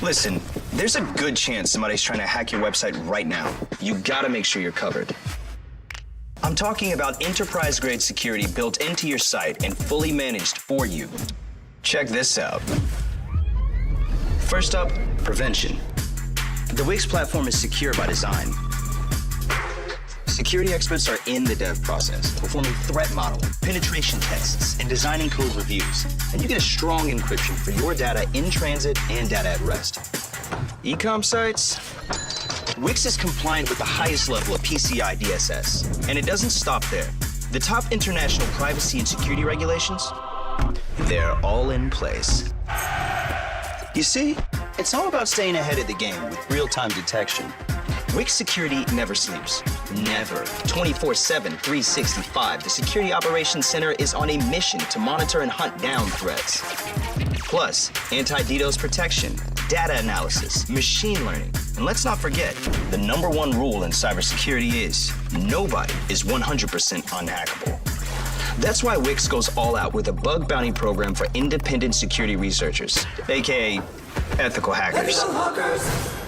Listen, there's a good chance somebody's trying to hack your website right now. You gotta make sure you're covered. I'm talking about enterprise-grade security built into your site and fully managed for you. Check this out. First up, prevention. The Wix platform is secure by design. Security experts are in the dev process, performing threat modeling, penetration tests, and designing code reviews. And you get a strong encryption for your data in transit and data at rest. E-com sites? Wix is compliant with the highest level of PCI DSS, and it doesn't stop there. The top international privacy and security regulations, they're all in place. You see, it's all about staying ahead of the game with real-time detection. Wix security never sleeps. Never. 24/7, 365. The Security Operations Center is on a mission to monitor and hunt down threats. Plus, anti-DDoS protection, data analysis, machine learning. And let's not forget, the #1 rule in cybersecurity is nobody is 100% unhackable. That's why Wix goes all out with a bug bounty program for independent security researchers, aka ethical hackers.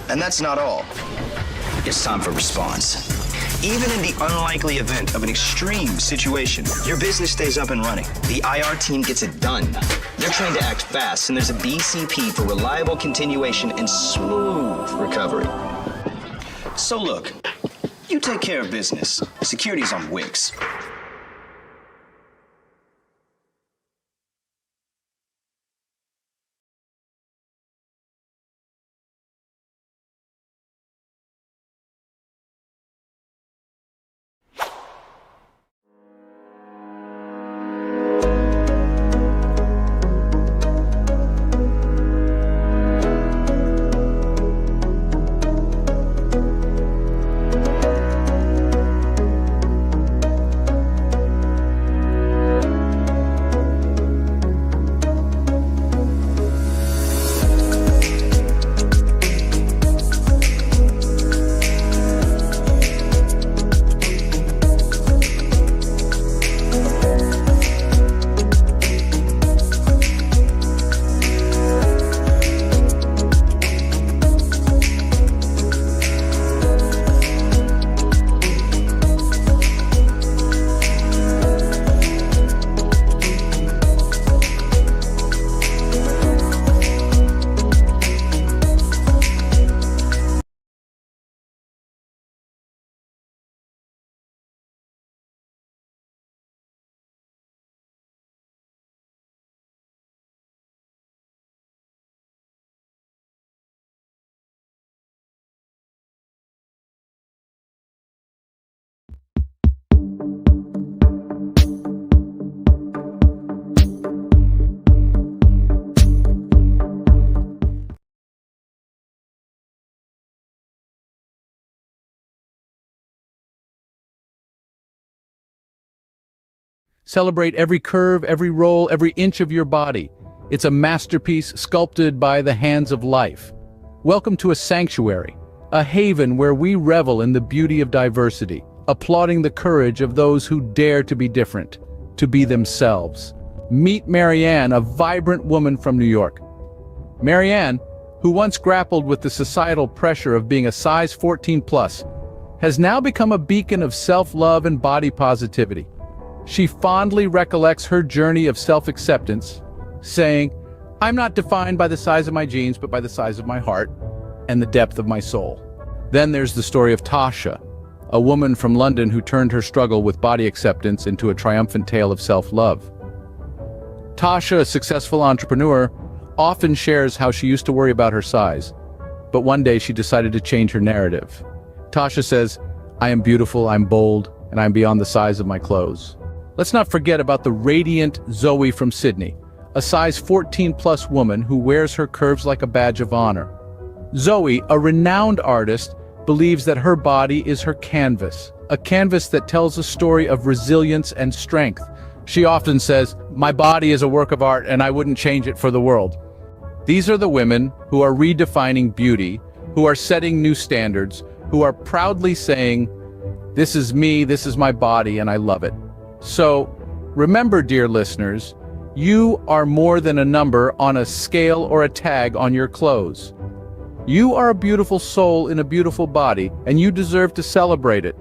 And that's not all. It's time for response. Even in the unlikely event of an extreme situation, your business stays up and running. The IR team gets it done. They're trained to act fast, and there's a BCP for reliable continuation and smooth recovery. So look, you take care of business. Security's on Wix. Celebrate every curve, every roll, every inch of your body. It's a masterpiece sculpted by the hands of life. Welcome to a sanctuary, a haven where we revel in the beauty of diversity, applauding the courage of those who dare to be different, to be themselves. Meet Marianne, a vibrant woman from New York. Marianne, who once grappled with the societal pressure of being a size 14 plus, has now become a beacon of self-love and body positivity. She fondly recollects her journey of self-acceptance, saying, "I'm not defined by the size of my jeans, but by the size of my heart and the depth of my soul." Then there's the story of Tasha, a woman from London who turned her struggle with body acceptance into a triumphant tale of self-love. Tasha, a successful entrepreneur, often shares how she used to worry about her size, but one day she decided to change her narrative. Tasha says, "I am beautiful, I'm bold, and I'm beyond the size of my clothes." Let's not forget about the radiant Zoe from Sydney, a size 14 plus woman who wears her curves like a badge of honor. Zoe, a renowned artist, believes that her body is her canvas, a canvas that tells a story of resilience and strength. She often says, "My body is a work of art and I wouldn't change it for the world." These are the women who are redefining beauty, who are setting new standards, who are proudly saying, "This is me, this is my body, and I love it." So, remember, dear listeners, you are more than a number on a scale or a tag on your clothes. You are a beautiful soul in a beautiful body, and you deserve to celebrate it.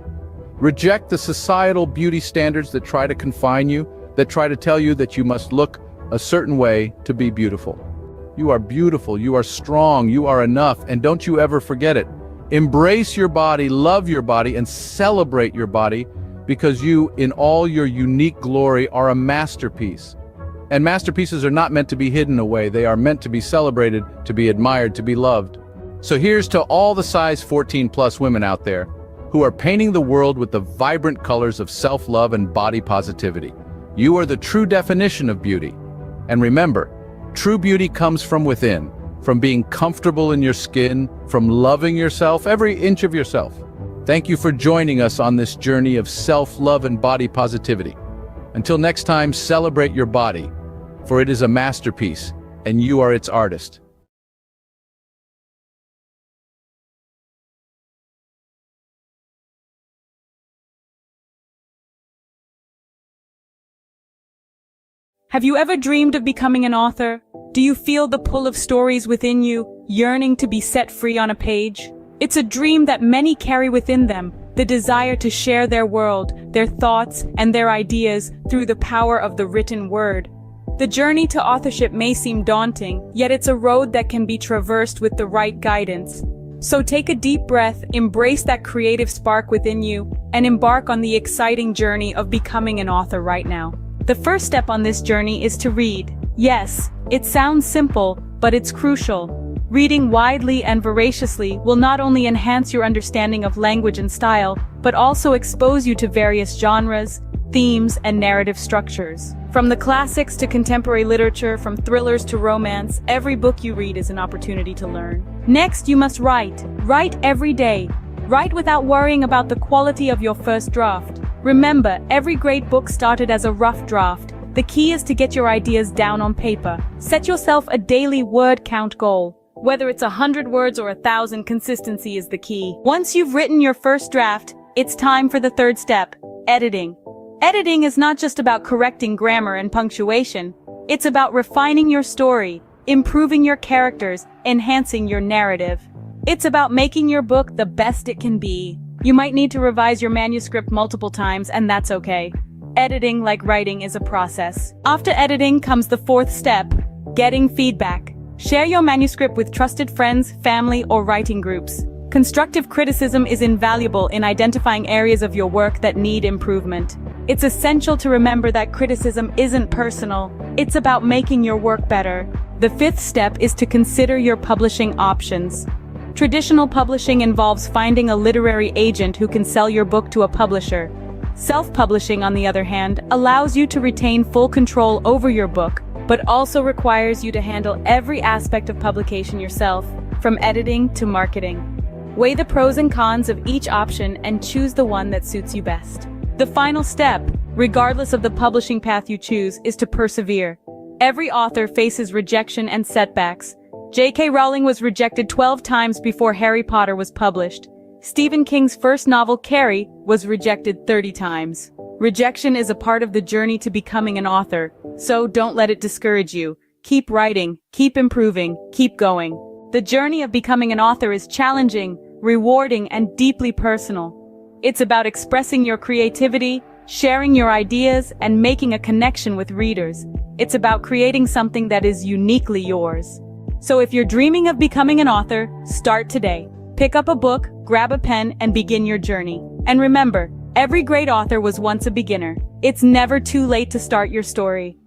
Reject the societal beauty standards that try to confine you, that try to tell you that you must look a certain way to be beautiful. You are beautiful, you are strong, you are enough, and don't you ever forget it. Embrace your body, love your body, and celebrate your body, because you, in all your unique glory, are a masterpiece. And masterpieces are not meant to be hidden away. They are meant to be celebrated, to be admired, to be loved. So here's to all the size 14+ women out there who are painting the world with the vibrant colors of self-love and body positivity. You are the true definition of beauty. And remember, true beauty comes from within, from being comfortable in your skin, from loving yourself, every inch of yourself. Thank you for joining us on this journey of self-love and body positivity. Until next time, celebrate your body, for it is a masterpiece, and you are its artist. Have you ever dreamed of becoming an author? Do you feel the pull of stories within you, yearning to be set free on a page? It's a dream that many carry within them, the desire to share their world, their thoughts, and their ideas through the power of the written word. The journey to authorship may seem daunting, yet it's a road that can be traversed with the right guidance. So take a deep breath, embrace that creative spark within you, and embark on the exciting journey of becoming an author right now. The first step on this journey is to read. Yes, it sounds simple, but it's crucial. Reading widely and voraciously will not only enhance your understanding of language and style, but also expose you to various genres, themes, and narrative structures. From the classics to contemporary literature, from thrillers to romance, every book you read is an opportunity to learn. Next, you must write. Write every day. Write without worrying about the quality of your first draft. Remember, every great book started as a rough draft. The key is to get your ideas down on paper. Set yourself a daily word count goal. Whether it's 100 words or 1,000, consistency is the key. Once you've written your first draft, it's time for the third step, editing. Editing is not just about correcting grammar and punctuation. It's about refining your story, improving your characters, enhancing your narrative. It's about making your book the best it can be. You might need to revise your manuscript multiple times, and that's okay. Editing, like writing, is a process. After editing comes the fourth step, getting feedback. Share your manuscript with trusted friends, family, or writing groups. Constructive criticism is invaluable in identifying areas of your work that need improvement. It's essential to remember that criticism isn't personal. It's about making your work better. The fifth step is to consider your publishing options. Traditional publishing involves finding a literary agent who can sell your book to a publisher. Self-publishing, on the other hand, allows you to retain full control over your book, but also requires you to handle every aspect of publication yourself, from editing to marketing. Weigh the pros and cons of each option and choose the one that suits you best. The final step, regardless of the publishing path you choose, is to persevere. Every author faces rejection and setbacks. J.K. Rowling was rejected 12 times before Harry Potter was published. Stephen King's first novel, Carrie, was rejected 30 times. Rejection is a part of the journey to becoming an author, so don't let it discourage you. Keep writing, keep improving, keep going. The journey of becoming an author is challenging, rewarding, and deeply personal. It's about expressing your creativity, sharing your ideas, and making a connection with readers. It's about creating something that is uniquely yours. So if you're dreaming of becoming an author, start today. Pick up a book, grab a pen, and begin your journey. And remember, every great author was once a beginner. It's never too late to start your story.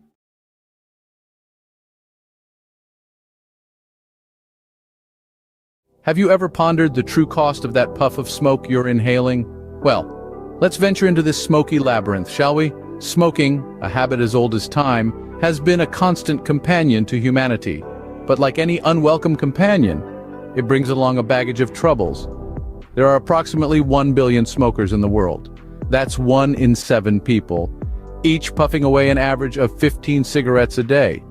Have you ever pondered the true cost of that puff of smoke you're inhaling? Well, let's venture into this smoky labyrinth, shall we? Smoking, a habit as old as time, has been a constant companion to humanity. But like any unwelcome companion, it brings along a baggage of troubles. There are approximately 1 billion smokers in the world. That's 1 in 7 people, each puffing away an average of 15 cigarettes a day.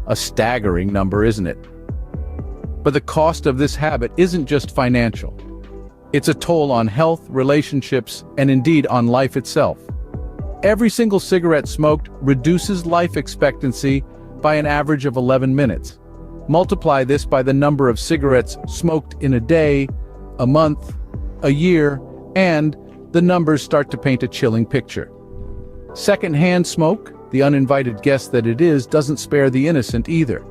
A staggering number, isn't it? But the cost of this habit isn't just financial. It's a toll on health, relationships, and indeed on life itself. Every single cigarette smoked reduces life expectancy by an average of 11 minutes. Multiply this by the number of cigarettes smoked in a day, a month, a year, and the numbers start to paint a chilling picture. Secondhand smoke, the uninvited guest that it is, doesn't spare the innocent either.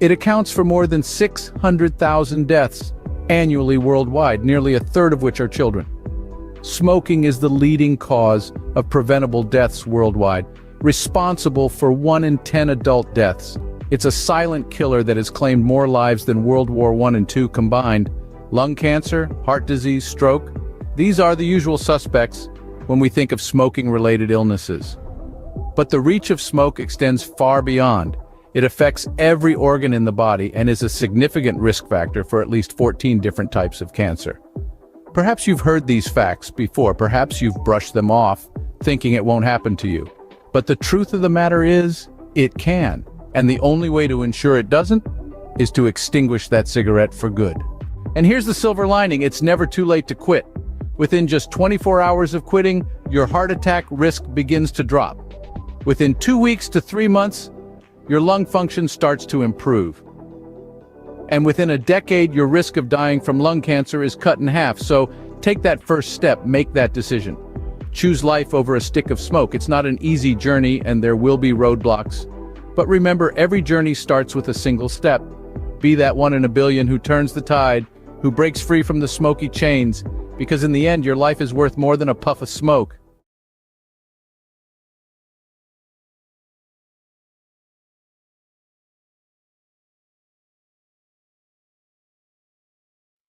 It accounts for more than 600,000 deaths annually worldwide, nearly a third of which are children. Smoking is the leading cause of preventable deaths worldwide, responsible for 1 in 10 adult deaths. It's a silent killer that has claimed more lives than World War I and II combined. Lung cancer, heart disease, stroke, these are the usual suspects when we think of smoking-related illnesses. But the reach of smoke extends far beyond. It affects every organ in the body and is a significant risk factor for at least 14 different types of cancer. Perhaps you've heard these facts before, perhaps you've brushed them off, thinking it won't happen to you. But the truth of the matter is, it can. And the only way to ensure it doesn't is to extinguish that cigarette for good. And here's the silver lining, it's never too late to quit. Within just 24 hours of quitting, your heart attack risk begins to drop. Within 2 weeks to 3 months, your lung function starts to improve. And within a decade, your risk of dying from lung cancer is cut in half. So take that first step, make that decision. Choose life over a stick of smoke. It's not an easy journey and there will be roadblocks. But remember, every journey starts with a single step. Be that 1 in a billion who turns the tide, who breaks free from the smoky chains, because in the end, your life is worth more than a puff of smoke.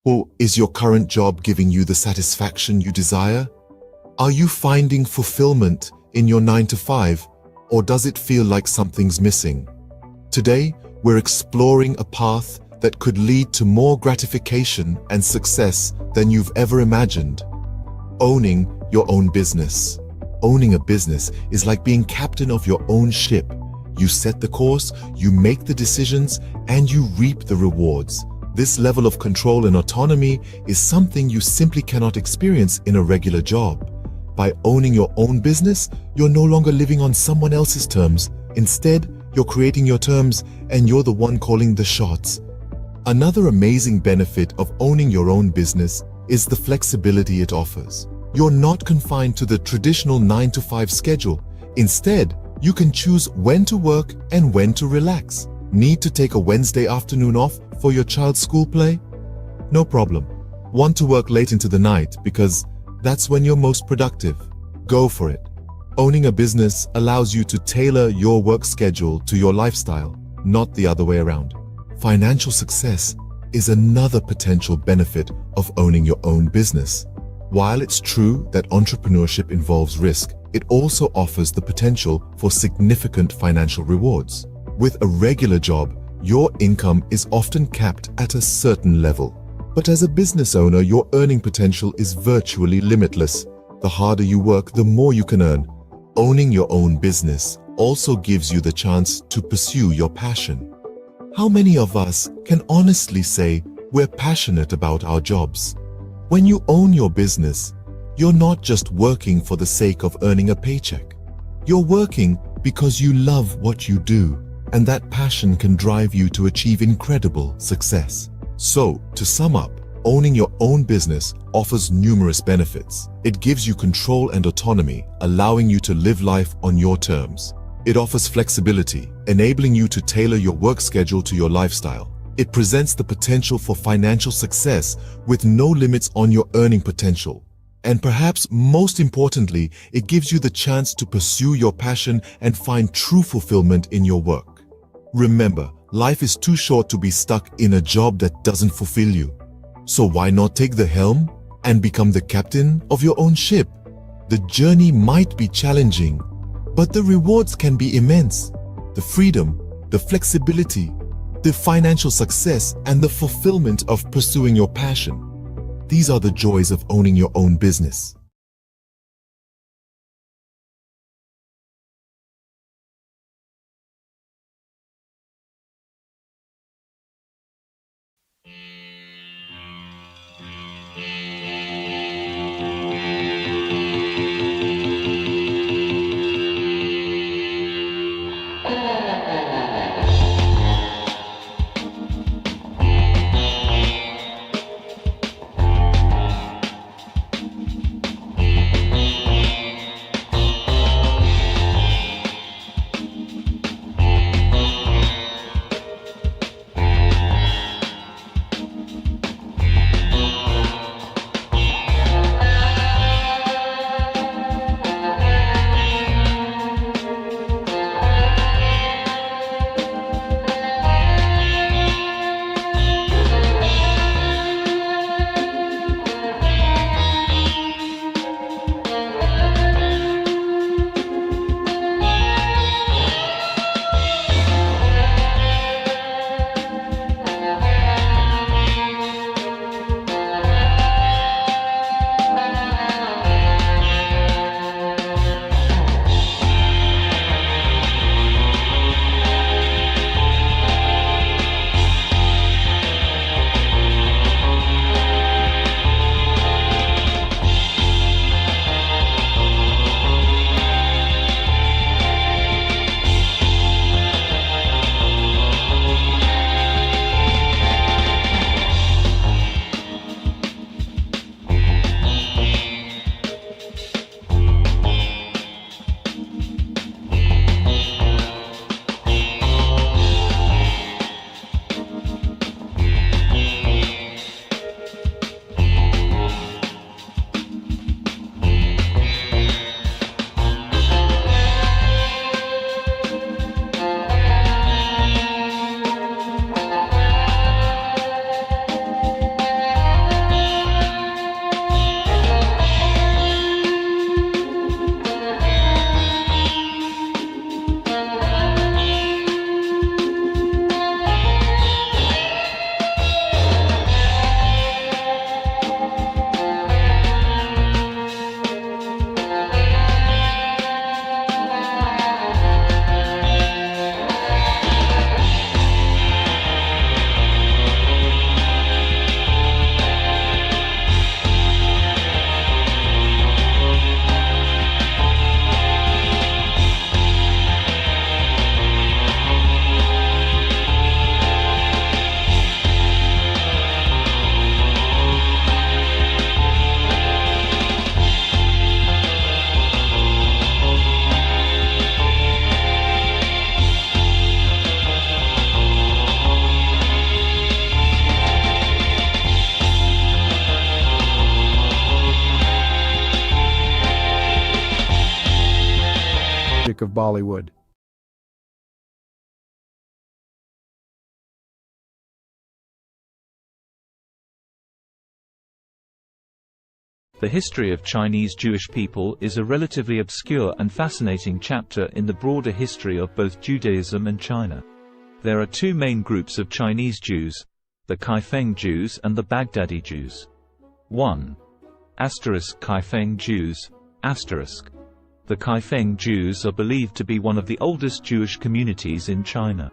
Or is your current job giving you the satisfaction you desire? Are you finding fulfillment in your 9 to 5, or does it feel like something's missing? Today, we're exploring a path that could lead to more gratification and success than you've ever imagined. Owning your own business. Owning a business is like being captain of your own ship. You set the course, you make the decisions, and you reap the rewards. This level of control and autonomy is something you simply cannot experience in a regular job. By owning your own business, you're no longer living on someone else's terms. Instead, you're creating your terms and you're the one calling the shots. Another amazing benefit of owning your own business is the flexibility it offers. You're not confined to the traditional 9 to 5 schedule. Instead, you can choose when to work and when to relax. Need to take a Wednesday afternoon off for your child's school play? No problem. Want to work late into the night because that's when you're most productive? Go for it. Owning a business allows you to tailor your work schedule to your lifestyle, not the other way around. Financial success is another potential benefit of owning your own business. While it's true that entrepreneurship involves risk, it also offers the potential for significant financial rewards. With a regular job, your income is often capped at a certain level. But as a business owner, your earning potential is virtually limitless. The harder you work, the more you can earn. Owning your own business also gives you the chance to pursue your passion. How many of us can honestly say we're passionate about our jobs? When you own your business, you're not just working for the sake of earning a paycheck. You're working because you love what you do, and that passion can drive you to achieve incredible success. So, to sum up, owning your own business offers numerous benefits. It gives you control and autonomy, allowing you to live life on your terms. It offers flexibility, enabling you to tailor your work schedule to your lifestyle. It presents the potential for financial success with no limits on your earning potential. And perhaps most importantly, it gives you the chance to pursue your passion and find true fulfillment in your work. Remember, life is too short to be stuck in a job that doesn't fulfill you. So why not take the helm and become the captain of your own ship? The journey might be challenging, but the rewards can be immense. The freedom, the flexibility, the financial success, and the fulfillment of pursuing your passion. These are the joys of owning your own business. of Bollywood. The history of Chinese Jewish people is a relatively obscure and fascinating chapter in the broader history of both Judaism and China. There are two main groups of Chinese Jews, the Kaifeng Jews and the Baghdadi Jews. 1. Kaifeng Jews. The Kaifeng Jews are believed to be one of the oldest Jewish communities in China.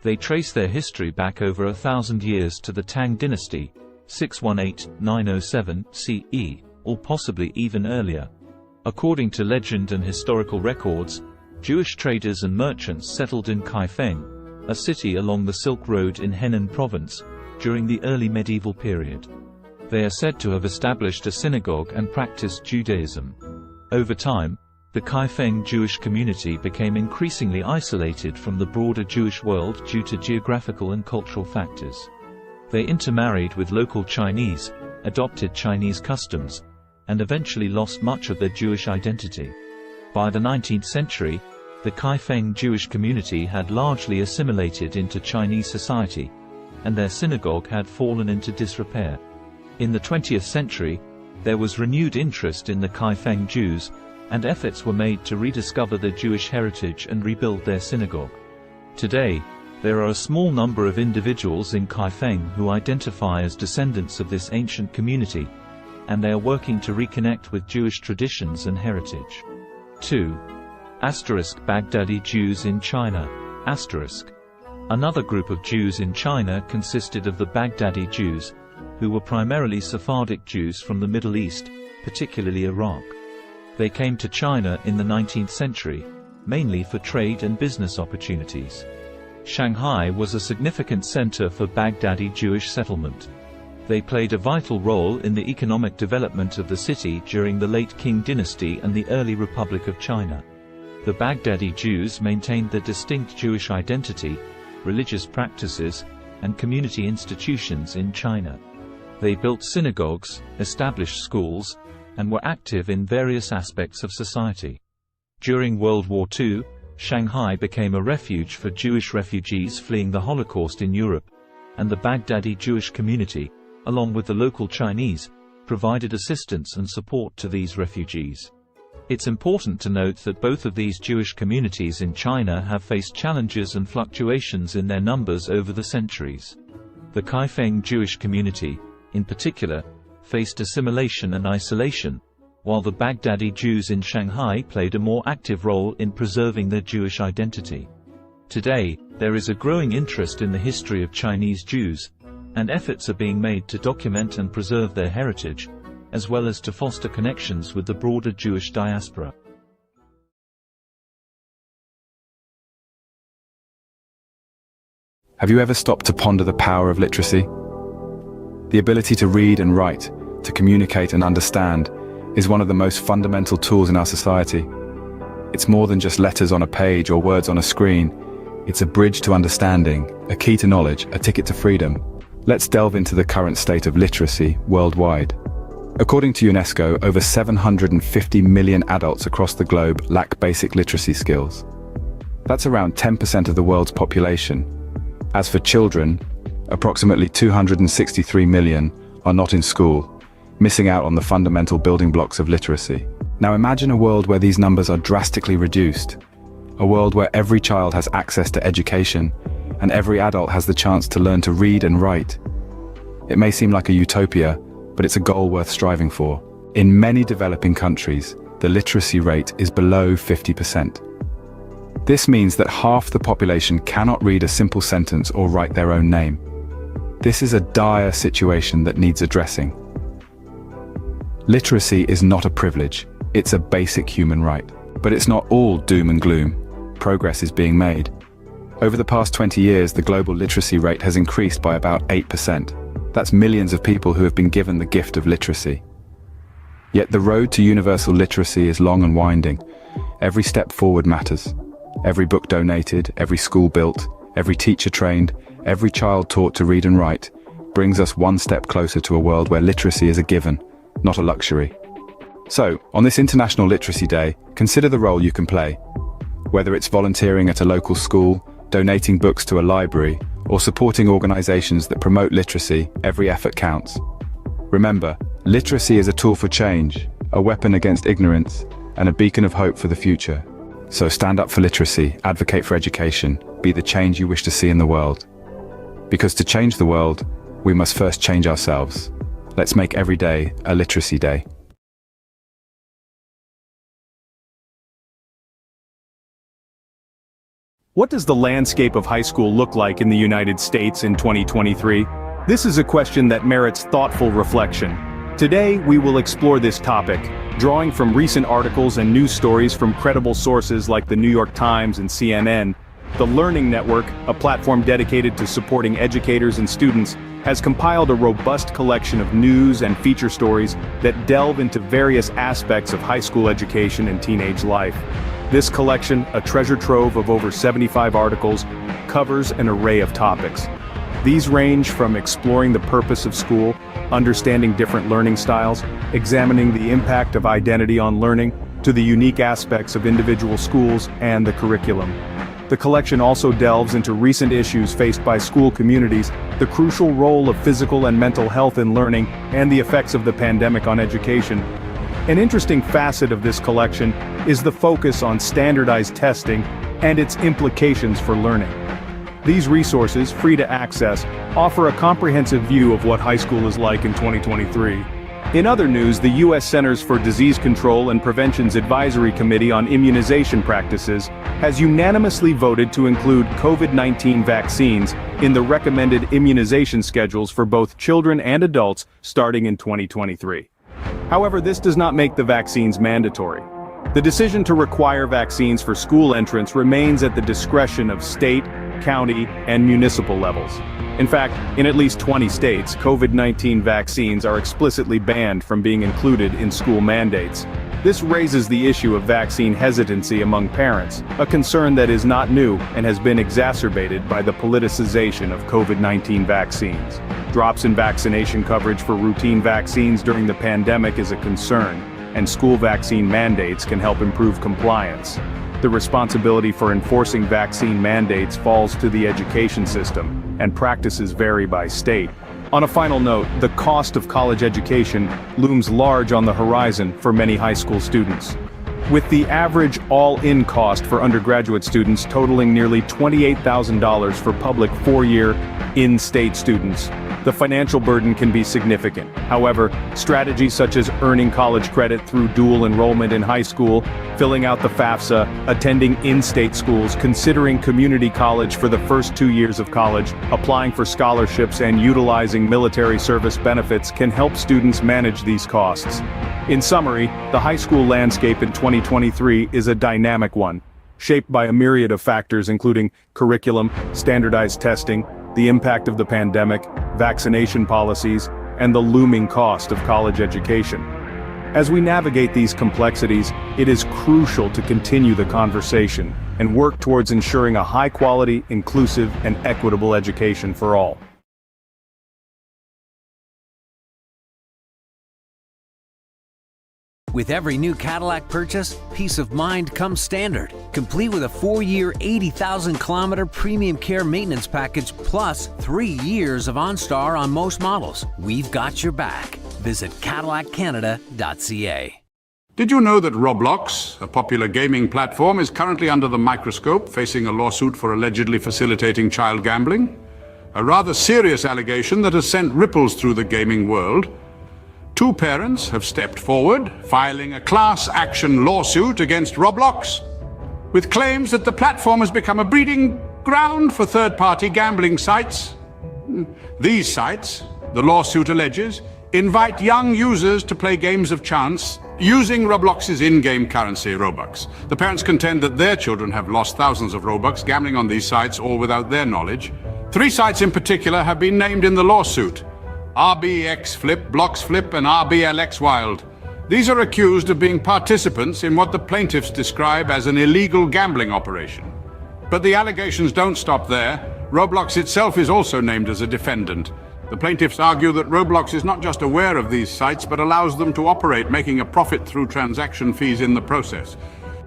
They trace their history back over 1,000 years to the Tang dynasty, 618–907 CE, or possibly even earlier. According to legend and historical records, Jewish traders and merchants settled in Kaifeng, a city along the Silk Road in Henan province, during the early medieval period. They are said to have established a synagogue and practiced Judaism. Over time, the Kaifeng Jewish community became increasingly isolated from the broader Jewish world due to geographical and cultural factors. They intermarried with local Chinese, adopted Chinese customs, and eventually lost much of their Jewish identity. By the 19th century, the Kaifeng Jewish community had largely assimilated into Chinese society, and their synagogue had fallen into disrepair. In the 20th century, there was renewed interest in the Kaifeng Jews, and efforts were made to rediscover their Jewish heritage and rebuild their synagogue. Today, there are a small number of individuals in Kaifeng who identify as descendants of this ancient community, and they are working to reconnect with Jewish traditions and heritage. 2. Baghdadi Jews in China. Another group of Jews in China consisted of the Baghdadi Jews, who were primarily Sephardic Jews from the Middle East, particularly Iraq. They came to China in the 19th century, mainly for trade and business opportunities. Shanghai was a significant center for Baghdadi Jewish settlement. They played a vital role in the economic development of the city during the late Qing dynasty and the early Republic of China. The Baghdadi Jews maintained their distinct Jewish identity, religious practices, and community institutions in China. They built synagogues, established schools, and were active in various aspects of society. During World War II, Shanghai became a refuge for Jewish refugees fleeing the Holocaust in Europe, and the Baghdadi Jewish community, along with the local Chinese, provided assistance and support to these refugees. It's important to note that both of these Jewish communities in China have faced challenges and fluctuations in their numbers over the centuries. The Kaifeng Jewish community, in particular, faced assimilation and isolation, while the Baghdadi Jews in Shanghai played a more active role in preserving their Jewish identity. Today, there is a growing interest in the history of Chinese Jews, and efforts are being made to document and preserve their heritage, as well as to foster connections with the broader Jewish diaspora. Have you ever stopped to ponder the power of literacy? The ability to read and write, to communicate and understand, is one of the most fundamental tools in our society. It's more than just letters on a page or words on a screen. It's a bridge to understanding, a key to knowledge, a ticket to freedom. Let's delve into the current state of literacy worldwide. According to UNESCO, over 750 million adults across the globe lack basic literacy skills. That's around 10% of the world's population. As for children, approximately 263 million are not in school, missing out on the fundamental building blocks of literacy. Now imagine a world where these numbers are drastically reduced. A world where every child has access to education, and every adult has the chance to learn to read and write. It may seem like a utopia, but it's a goal worth striving for. In many developing countries, the literacy rate is below 50%. This means that half the population cannot read a simple sentence or write their own name. This is a dire situation that needs addressing. Literacy is not a privilege, it's a basic human right. But it's not all doom and gloom. Progress is being made. Over the past 20 years, the global literacy rate has increased by about 8%. That's millions of people who have been given the gift of literacy. Yet the road to universal literacy is long and winding. Every step forward matters. Every book donated, every school built, every teacher trained, every child taught to read and write, brings us one step closer to a world where literacy is a given, not a luxury. So, on this International Literacy Day, consider the role you can play. whether it's volunteering at a local school, donating books to a library, or supporting organizations that promote literacy. Every effort counts. Remember, literacy is a tool for change, a weapon against ignorance, and a beacon of hope for the future. So stand up for literacy, advocate for education, be the change you wish to see in the world. Because to change the world, we must first change ourselves. Let's make every day a literacy day. What does the landscape of high school look like in the United States in 2023? This is a question that merits thoughtful reflection. Today, we will explore this topic, drawing from recent articles and news stories from credible sources like the New York Times and CNN. The Learning Network, a platform dedicated to supporting educators and students, has compiled a robust collection of news and feature stories that delve into various aspects of high school education and teenage life. This collection, a treasure trove of over 75 articles, covers an array of topics. These range from exploring the purpose of school, understanding different learning styles, examining the impact of identity on learning, to the unique aspects of individual schools and the curriculum. The collection also delves into recent issues faced by school communities, the crucial role of physical and mental health in learning, and the effects of the pandemic on education. An interesting facet of this collection is the focus on standardized testing and its implications for learning. These resources, free to access, offer a comprehensive view of what high school is like in 2023. In other news, the U.S. Centers for Disease Control and Prevention's Advisory Committee on Immunization Practices has unanimously voted to include COVID-19 vaccines in the recommended immunization schedules for both children and adults starting in 2023. However, this does not make the vaccines mandatory. The decision to require vaccines for school entrance remains at the discretion of state, county, and municipal levels. In fact, in at least 20 states, COVID-19 vaccines are explicitly banned from being included in school mandates. This raises the issue of vaccine hesitancy among parents, a concern that is not new and has been exacerbated by the politicization of COVID-19 vaccines. Drops in vaccination coverage for routine vaccines during the pandemic is a concern, and school vaccine mandates can help improve compliance. The responsibility for enforcing vaccine mandates falls to the education system, and practices vary by state. On a final note, the cost of college education looms large on the horizon for many high school students. With the average all-in cost for undergraduate students totaling nearly $28,000 for public four-year, in-state students, the financial burden can be significant. However, strategies such as earning college credit through dual enrollment in high school, filling out the FAFSA, attending in-state schools, considering community college for the first 2 years of college, applying for scholarships, and utilizing military service benefits can help students manage these costs. In summary, the high school landscape in 2023 is a dynamic one, shaped by a myriad of factors including curriculum, standardized testing, the impact of the pandemic, vaccination policies, and the looming cost of college education. As we navigate these complexities, it is crucial to continue the conversation and work towards ensuring a high-quality, inclusive, and equitable education for all. With every new Cadillac purchase, peace of mind comes standard, complete with a 4-year, 80,000-kilometer premium care maintenance package plus 3 years of OnStar on most models. We've got your back. Visit CadillacCanada.ca. Did you know that Roblox, a popular gaming platform, is currently under the microscope, facing a lawsuit for allegedly facilitating child gambling? A rather serious allegation that has sent ripples through the gaming world. 2 parents have stepped forward, filing a class action lawsuit against Roblox, with claims that the platform has become a breeding ground for third-party gambling sites. These sites, the lawsuit alleges, invite young users to play games of chance using Roblox's in-game currency, Robux. The parents contend that their children have lost thousands of Robux gambling on these sites, all without their knowledge. 3 sites in particular have been named in the lawsuit: RBX Flip, Blocks Flip, and RBLX Wild. These are accused of being participants in what the plaintiffs describe as an illegal gambling operation. But the allegations don't stop there. Roblox itself is also named as a defendant. The plaintiffs argue that Roblox is not just aware of these sites, but allows them to operate, making a profit through transaction fees in the process.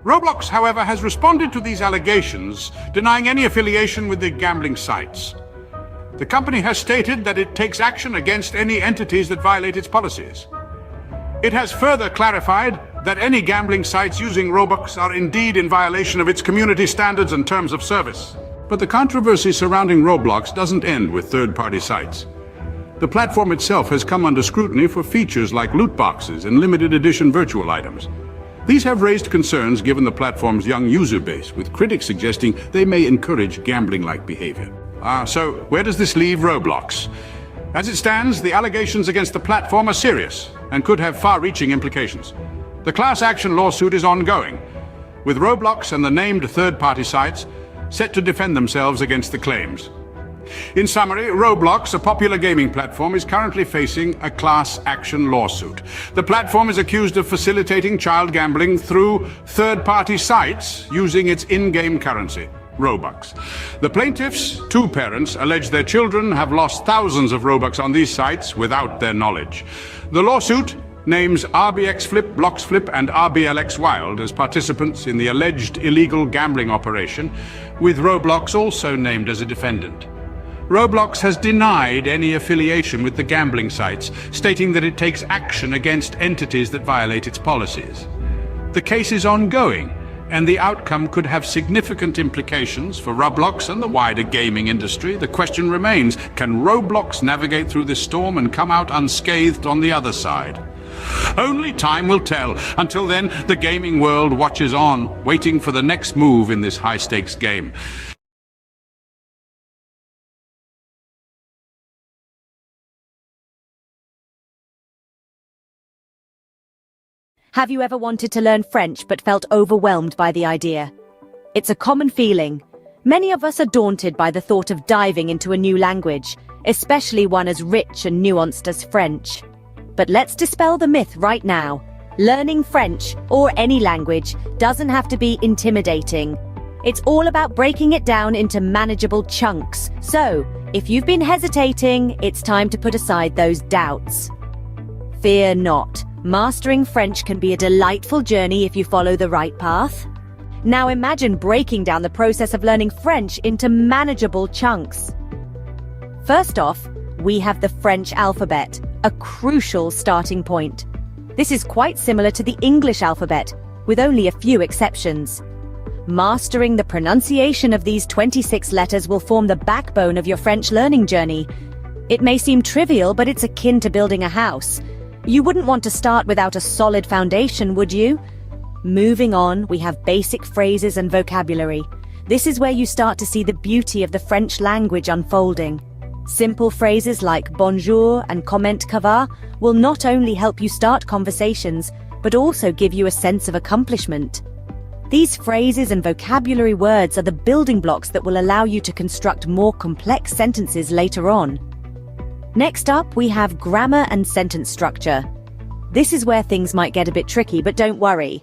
Roblox, however, has responded to these allegations, denying any affiliation with the gambling sites. The company has stated that it takes action against any entities that violate its policies. It has further clarified that any gambling sites using Roblox are indeed in violation of its community standards and terms of service. But the controversy surrounding Roblox doesn't end with third-party sites. The platform itself has come under scrutiny for features like loot boxes and limited edition virtual items. These have raised concerns given the platform's young user base, with critics suggesting they may encourage gambling-like behavior. So where does this leave Roblox? As it stands, the allegations against the platform are serious and could have far-reaching implications. The class action lawsuit is ongoing, with Roblox and the named third-party sites set to defend themselves against the claims. In summary, Roblox, a popular gaming platform, is currently facing a class action lawsuit. The platform is accused of facilitating child gambling through third-party sites using its in-game currency, Robux. The plaintiffs, two parents, allege their children have lost thousands of Robux on these sites without their knowledge. The lawsuit names RBX Flip, Blocks Flip, and RBLX Wild as participants in the alleged illegal gambling operation, with Roblox also named as a defendant. Roblox has denied any affiliation with the gambling sites, stating that it takes action against entities that violate its policies. The case is ongoing, and the outcome could have significant implications for Roblox and the wider gaming industry. The question remains, can Roblox navigate through this storm and come out unscathed on the other side? Only time will tell. Until then, the gaming world watches on, waiting for the next move in this high-stakes game. Have you ever wanted to learn French but felt overwhelmed by the idea? It's a common feeling. Many of us are daunted by the thought of diving into a new language, especially one as rich and nuanced as French. But let's dispel the myth right now. Learning French, or any language, doesn't have to be intimidating. It's all about breaking it down into manageable chunks. So, if you've been hesitating, it's time to put aside those doubts. Fear not. Mastering French can be a delightful journey if you follow the right path. Now imagine breaking down the process of learning French into manageable chunks. First off, we have the French alphabet, a crucial starting point. This is quite similar to the English alphabet, with only a few exceptions. Mastering the pronunciation of these 26 letters will form the backbone of your French learning journey. It may seem trivial, but it's akin to building a house. You wouldn't want to start without a solid foundation, would you? Moving on, we have basic phrases and vocabulary. This is where you start to see the beauty of the French language unfolding. Simple phrases like bonjour and comment ça va will not only help you start conversations, but also give you a sense of accomplishment. These phrases and vocabulary words are the building blocks that will allow you to construct more complex sentences later on. Next up, we have grammar and sentence structure. This is where things might get a bit tricky, but don't worry.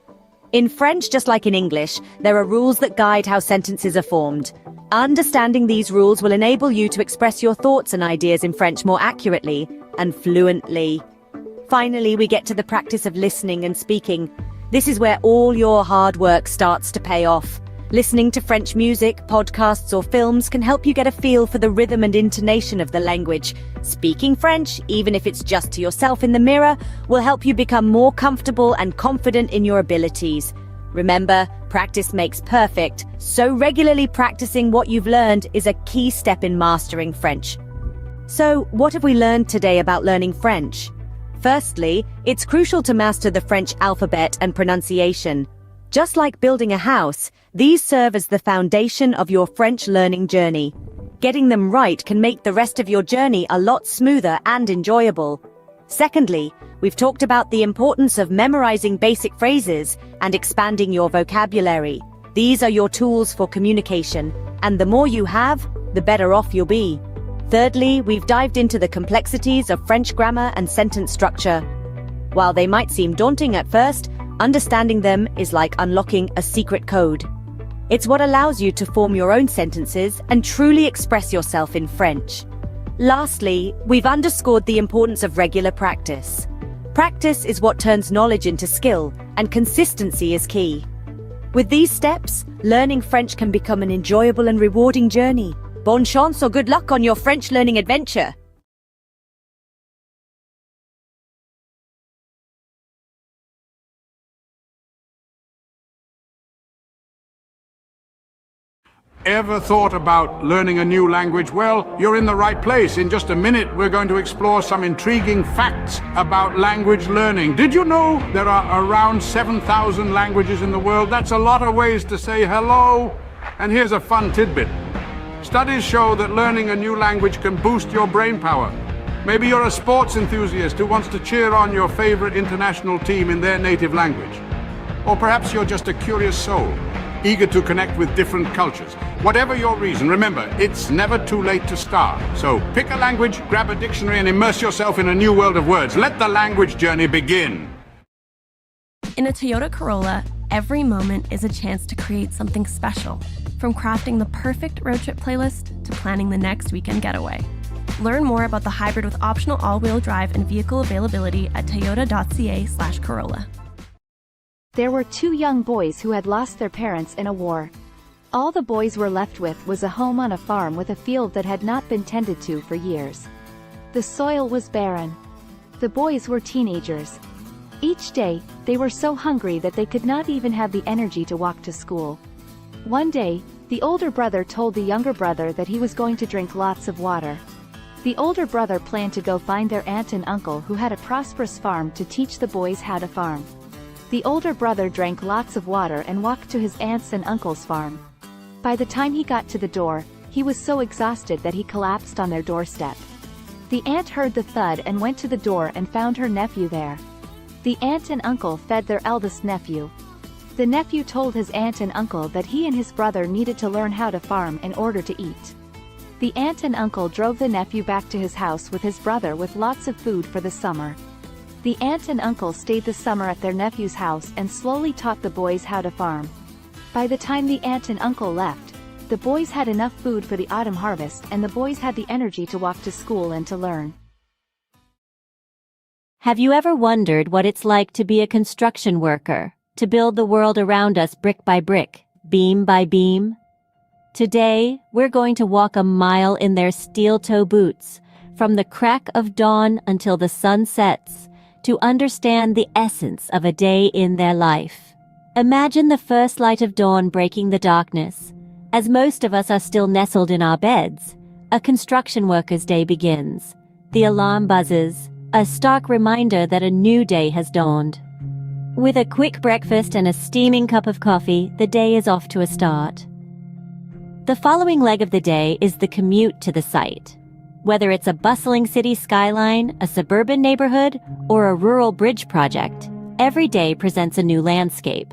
In French, just like in English, there are rules that guide how sentences are formed. Understanding these rules will enable you to express your thoughts and ideas in French more accurately and fluently. Finally, we get to the practice of listening and speaking. This is where all your hard work starts to pay off. Listening to French music, podcasts, or films can help you get a feel for the rhythm and intonation of the language. Speaking French, even if it's just to yourself in the mirror, will help you become more comfortable and confident in your abilities. Remember, practice makes perfect, so regularly practicing what you've learned is a key step in mastering French. So, what have we learned today about learning French? Firstly, it's crucial to master the French alphabet and pronunciation. Just like building a house, these serve as the foundation of your French learning journey. Getting them right can make the rest of your journey a lot smoother and enjoyable. Secondly, we've talked about the importance of memorizing basic phrases and expanding your vocabulary. These are your tools for communication, and the more you have, the better off you'll be. Thirdly, we've dived into the complexities of French grammar and sentence structure. While they might seem daunting at first, understanding them is like unlocking a secret code. It's what allows you to form your own sentences and truly express yourself in French. Lastly, we've underscored the importance of regular practice. Practice is what turns knowledge into skill, and consistency is key. With these steps, learning French can become an enjoyable and rewarding journey. Bonne chance or good luck on your French learning adventure. Ever thought about learning a new language? Well, you're in the right place. In just a minute, we're going to explore some intriguing facts about language learning. Did you know there are around 7,000 languages in the world? That's a lot of ways to say hello. And here's a fun tidbit. Studies show that learning a new language can boost your brain power. Maybe you're a sports enthusiast who wants to cheer on your favorite international team in their native language. Or perhaps you're just a curious soul, eager to connect with different cultures. Whatever your reason, remember, it's never too late to start. So pick a language, grab a dictionary, and immerse yourself in a new world of words. Let the language journey begin. In a Toyota Corolla, every moment is a chance to create something special. From crafting the perfect road trip playlist to planning the next weekend getaway. Learn more about the hybrid with optional all-wheel drive and vehicle availability at toyota.ca/Corolla. There were 2 young boys who had lost their parents in a war. All the boys were left with was a home on a farm with a field that had not been tended to for years. The soil was barren. The boys were teenagers. Each day, they were so hungry that they could not even have the energy to walk to school. One day, the older brother told the younger brother that he was going to drink lots of water. The older brother planned to go find their aunt and uncle who had a prosperous farm to teach the boys how to farm. The older brother drank lots of water and walked to his aunt's and uncle's farm. By the time he got to the door, he was so exhausted that he collapsed on their doorstep. The aunt heard the thud and went to the door and found her nephew there. The aunt and uncle fed their eldest nephew. The nephew told his aunt and uncle that he and his brother needed to learn how to farm in order to eat. The aunt and uncle drove the nephew back to his house with his brother with lots of food for the summer. The aunt and uncle stayed the summer at their nephew's house and slowly taught the boys how to farm. By the time the aunt and uncle left, the boys had enough food for the autumn harvest and the boys had the energy to walk to school and to learn. Have you ever wondered what it's like to be a construction worker, to build the world around us brick by brick, beam by beam? Today, we're going to walk a mile in their steel-toe boots, from the crack of dawn until the sun sets, to understand the essence of a day in their life. Imagine the first light of dawn breaking the darkness. As most of us are still nestled in our beds, a construction worker's day begins. The alarm buzzes, a stark reminder that a new day has dawned. With a quick breakfast and a steaming cup of coffee, the day is off to a start. The following leg of the day is the commute to the site. Whether it's a bustling city skyline, a suburban neighborhood, or a rural bridge project, every day presents a new landscape.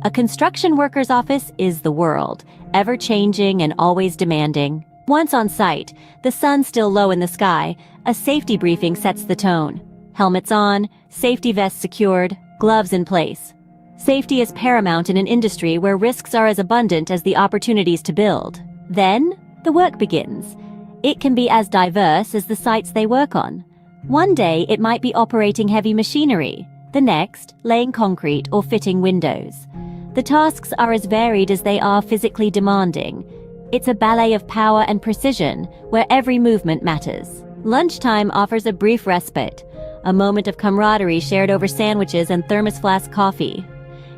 A construction worker's office is the world, ever-changing and always demanding. Once on site, the sun still low in the sky, a safety briefing sets the tone. Helmets on, safety vests secured, gloves in place. Safety is paramount in an industry where risks are as abundant as the opportunities to build. Then, the work begins. It can be as diverse as the sites they work on. One day, it might be operating heavy machinery. The next, laying concrete or fitting windows. The tasks are as varied as they are physically demanding. It's a ballet of power and precision, where every movement matters. Lunchtime offers a brief respite, a moment of camaraderie shared over sandwiches and thermos flask coffee.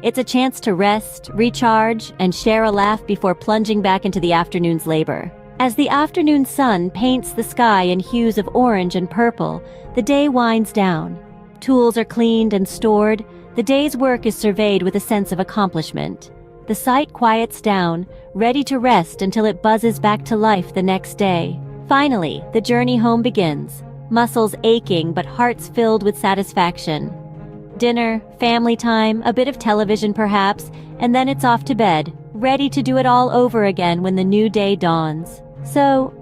It's a chance to rest, recharge, and share a laugh before plunging back into the afternoon's labor. As the afternoon sun paints the sky in hues of orange and purple, the day winds down. Tools are cleaned and stored. The day's work is surveyed with a sense of accomplishment. The site quiets down, ready to rest until it buzzes back to life the next day. Finally, the journey home begins, muscles aching but hearts filled with satisfaction. Dinner, family time, a bit of television perhaps, and then it's off to bed, ready to do it all over again when the new day dawns. So,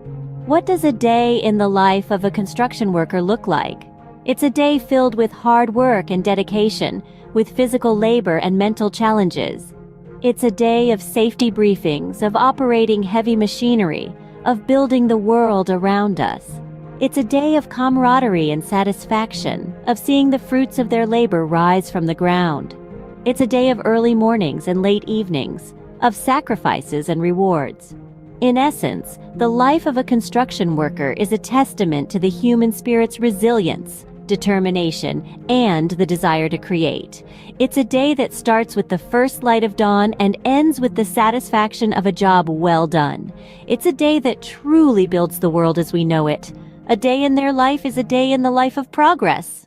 what does a day in the life of a construction worker look like? It's a day filled with hard work and dedication, with physical labor and mental challenges. It's a day of safety briefings, of operating heavy machinery, of building the world around us. It's a day of camaraderie and satisfaction, of seeing the fruits of their labor rise from the ground. It's a day of early mornings and late evenings, of sacrifices and rewards. In essence, the life of a construction worker is a testament to the human spirit's resilience, determination, and the desire to create. It's a day that starts with the first light of dawn and ends with the satisfaction of a job well done. It's a day that truly builds the world as we know it. A day in their life is a day in the life of progress.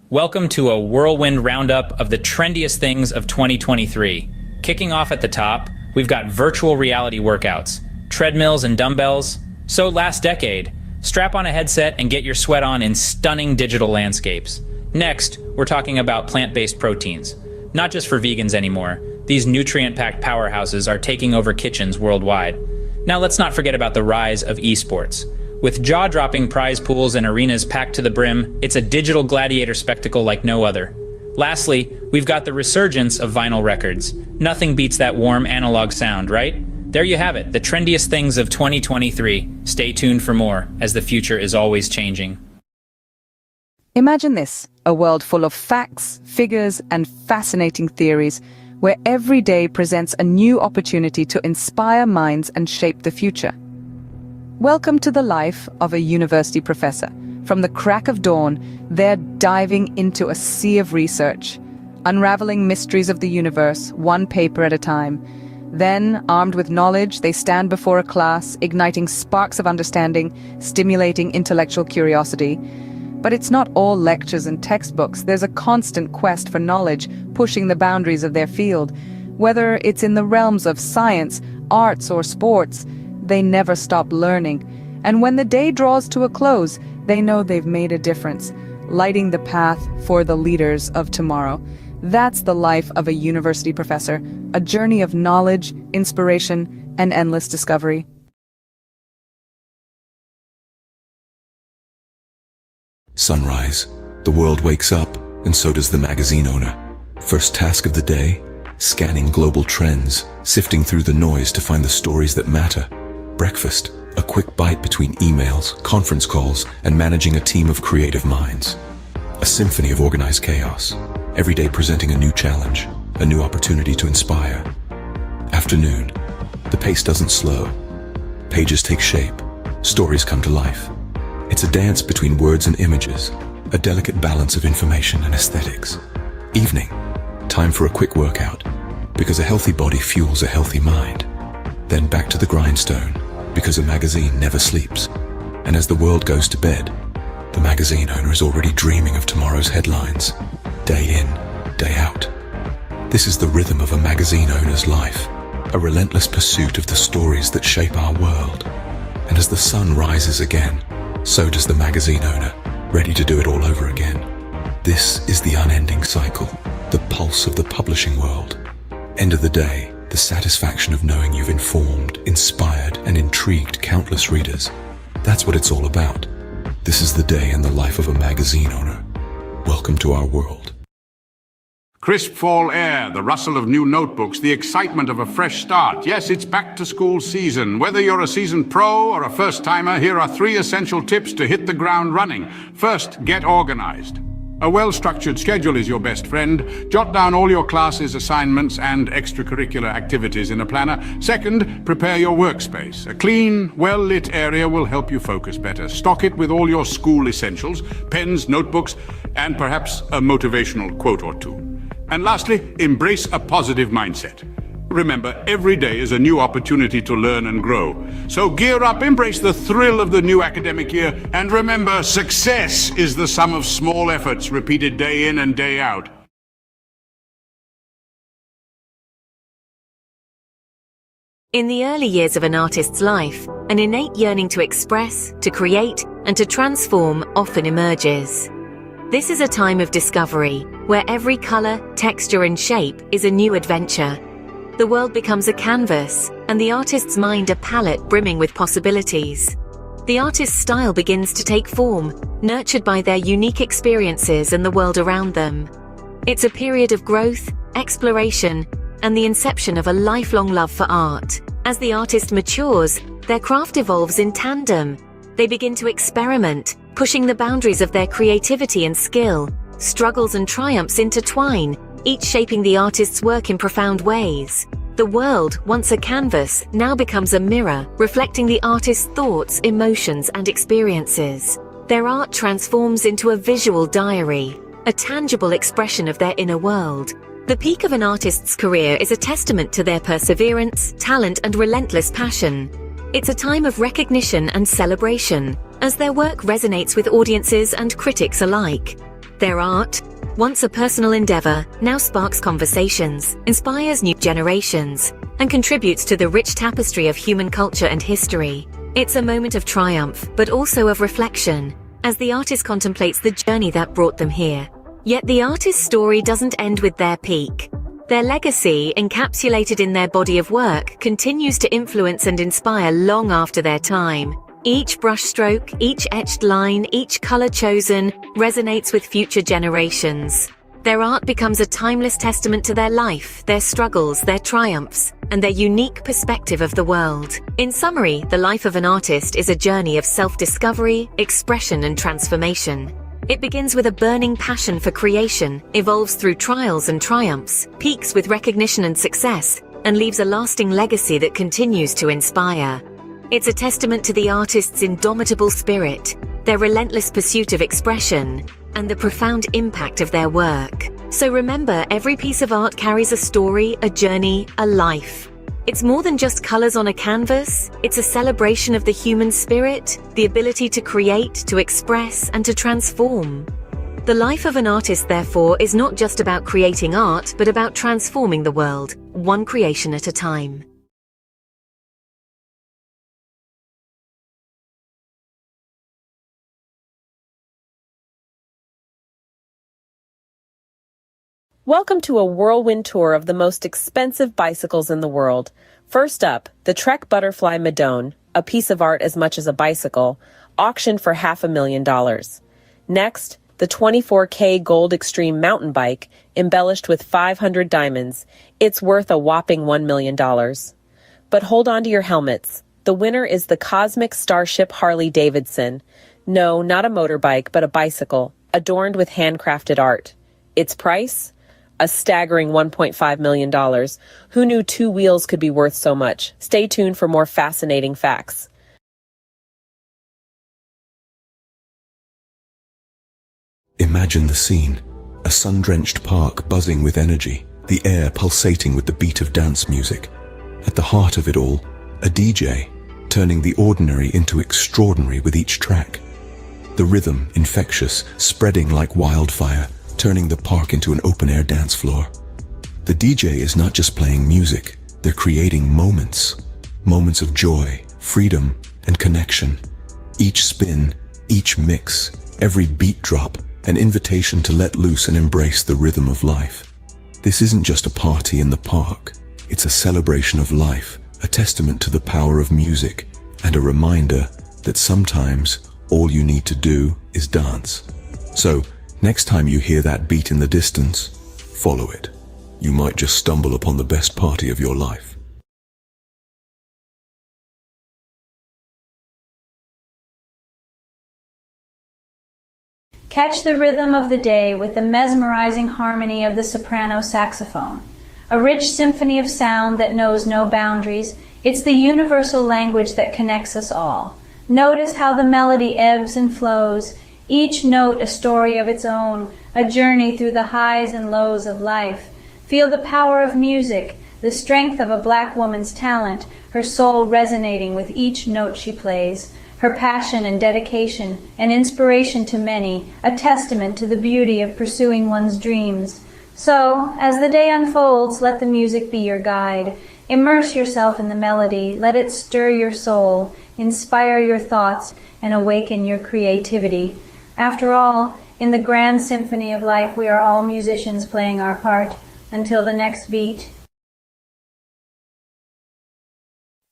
Welcome to a whirlwind roundup of the trendiest things of 2023. Kicking off at the top, we've got virtual reality workouts, treadmills and dumbbells. So last decade, strap on a headset and get your sweat on in stunning digital landscapes. Next, we're talking about plant-based proteins. Not just for vegans anymore. These nutrient-packed powerhouses are taking over kitchens worldwide. Now let's not forget about the rise of esports. With jaw-dropping prize pools and arenas packed to the brim, it's a digital gladiator spectacle like no other. Lastly, we've got the resurgence of vinyl records. Nothing beats that warm analog sound, right? There you have it, the trendiest things of 2023. Stay tuned for more, as the future is always changing. Imagine this, a world full of facts, figures, and fascinating theories, where every day presents a new opportunity to inspire minds and shape the future. Welcome to the life of a university professor. From the crack of dawn, they're diving into a sea of research, unraveling mysteries of the universe, one paper at a time. Then, armed with knowledge, they stand before a class, igniting sparks of understanding, stimulating intellectual curiosity. But it's not all lectures and textbooks. There's a constant quest for knowledge, pushing the boundaries of their field. Whether it's in the realms of science, arts, or sports, they never stop learning. And when the day draws to a close, they know they've made a difference, lighting the path for the leaders of tomorrow. That's the life of a university professor, a journey of knowledge, inspiration, and endless discovery. Sunrise. The world wakes up, and so does the magazine owner. First task of the day, scanning global trends, sifting through the noise to find the stories that matter. Breakfast. A quick bite between emails, conference calls, and managing a team of creative minds. A symphony of organized chaos, every day presenting a new challenge, a new opportunity to inspire. Afternoon. The pace doesn't slow. Pages take shape. Stories come to life. It's a dance between words and images, a delicate balance of information and aesthetics. Evening. Time for a quick workout, because a healthy body fuels a healthy mind. Then back to the grindstone, because a magazine never sleeps. And as the world goes to bed, the magazine owner is already dreaming of tomorrow's headlines, day in, day out. This is the rhythm of a magazine owner's life, a relentless pursuit of the stories that shape our world. And as the sun rises again, so does the magazine owner, ready to do it all over again. This is the unending cycle, the pulse of the publishing world. End of the day, the satisfaction of knowing you've informed, inspired, and intrigued countless readers. That's what it's all about. This is the day in the life of a magazine owner. Welcome to our world. Crisp fall air, the rustle of new notebooks, the excitement of a fresh start. Yes, it's back to school season. Whether you're a seasoned pro or a first-timer, here are 3 essential tips to hit the ground running. First, get organized. A well-structured schedule is your best friend. Jot down all your classes, assignments, and extracurricular activities in a planner. Second, prepare your workspace. A clean, well-lit area will help you focus better. Stock it with all your school essentials, pens, notebooks, and perhaps a motivational quote or two. And lastly, embrace a positive mindset. Remember, every day is a new opportunity to learn and grow. So gear up, embrace the thrill of the new academic year, and remember, success is the sum of small efforts repeated day in and day out. In the early years of an artist's life, an innate yearning to express, to create, and to transform often emerges. This is a time of discovery, where every color, texture, and shape is a new adventure. The world becomes a canvas, and the artist's mind a palette brimming with possibilities. The artist's style begins to take form, nurtured by their unique experiences and the world around them. It's a period of growth, exploration, and the inception of a lifelong love for art. As the artist matures, their craft evolves in tandem. They begin to experiment, pushing the boundaries of their creativity and skill. Struggles and triumphs intertwine, each shaping the artist's work in profound ways. The world, once a canvas, now becomes a mirror, reflecting the artist's thoughts, emotions, and experiences. Their art transforms into a visual diary, a tangible expression of their inner world. The peak of an artist's career is a testament to their perseverance, talent, and relentless passion. It's a time of recognition and celebration, as their work resonates with audiences and critics alike. Their art, once a personal endeavor, now sparks conversations, inspires new generations, and contributes to the rich tapestry of human culture and history. It's a moment of triumph, but also of reflection, as the artist contemplates the journey that brought them here. Yet the artist's story doesn't end with their peak. Their legacy, encapsulated in their body of work, continues to influence and inspire long after their time. Each brushstroke, each etched line, each color chosen resonates with future generations. Their art becomes a timeless testament to their life, their struggles, their triumphs, and their unique perspective of the world. In summary, the life of an artist is a journey of self-discovery, expression, and transformation. It begins with a burning passion for creation, evolves through trials and triumphs, peaks with recognition and success, and leaves a lasting legacy that continues to inspire. It's a testament to the artist's indomitable spirit, their relentless pursuit of expression, and the profound impact of their work. So remember, every piece of art carries a story, a journey, a life. It's more than just colors on a canvas. It's a celebration of the human spirit, the ability to create, to express, and to transform. The life of an artist, therefore, is not just about creating art, but about transforming the world, one creation at a time. Welcome to a whirlwind tour of the most expensive bicycles in the world. First up, the Trek Butterfly Madone, a piece of art as much as a bicycle, auctioned for $500,000. Next, the 24K Gold Extreme mountain bike, embellished with 500 diamonds. It's worth a whopping $1 million. But hold on to your helmets. The winner is the Cosmic Starship Harley Davidson. No, not a motorbike, but a bicycle, adorned with handcrafted art. Its price? A staggering $1.5 million. Who knew two wheels could be worth so much? Stay tuned for more fascinating facts. Imagine the scene. A sun-drenched park buzzing with energy, the air pulsating with the beat of dance music. At the heart of it all, a DJ, turning the ordinary into extraordinary with each track. The rhythm, infectious, spreading like wildfire, turning the park into an open-air dance floor. The DJ is not just playing music, they're creating moments. Moments of joy, freedom, and connection. Each spin, each mix, every beat drop, an invitation to let loose and embrace the rhythm of life. This isn't just a party in the park. It's a celebration of life, a testament to the power of music, and a reminder that sometimes all you need to do is dance. So, next time you hear that beat in the distance, follow it. You might just stumble upon the best party of your life. Catch the rhythm of the day with the mesmerizing harmony of the soprano saxophone. A rich symphony of sound that knows no boundaries. It's the universal language that connects us all. Notice how the melody ebbs and flows, each note a story of its own, a journey through the highs and lows of life. Feel the power of music, the strength of a black woman's talent, her soul resonating with each note she plays, her passion and dedication, an inspiration to many, a testament to the beauty of pursuing one's dreams. So, as the day unfolds, let the music be your guide. Immerse yourself in the melody, let it stir your soul, inspire your thoughts, and awaken your creativity. After all, in the grand symphony of life, we are all musicians playing our part. Until the next beat.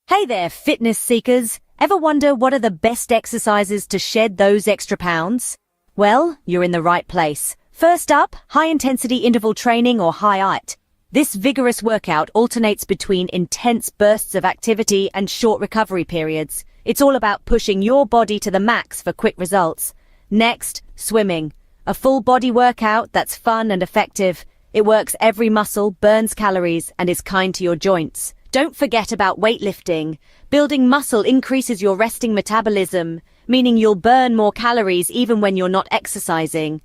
Hey there, fitness seekers. Ever wonder what are the best exercises to shed those extra pounds? Well, you're in the right place. First up, high-intensity interval training or HIIT. This vigorous workout alternates between intense bursts of activity and short recovery periods. It's all about pushing your body to the max for quick results. Next, swimming. A full body workout that's fun and effective. It works every muscle, burns calories, and is kind to your joints. Don't forget about weightlifting. Building muscle increases your resting metabolism, meaning you'll burn more calories even when you're not exercising.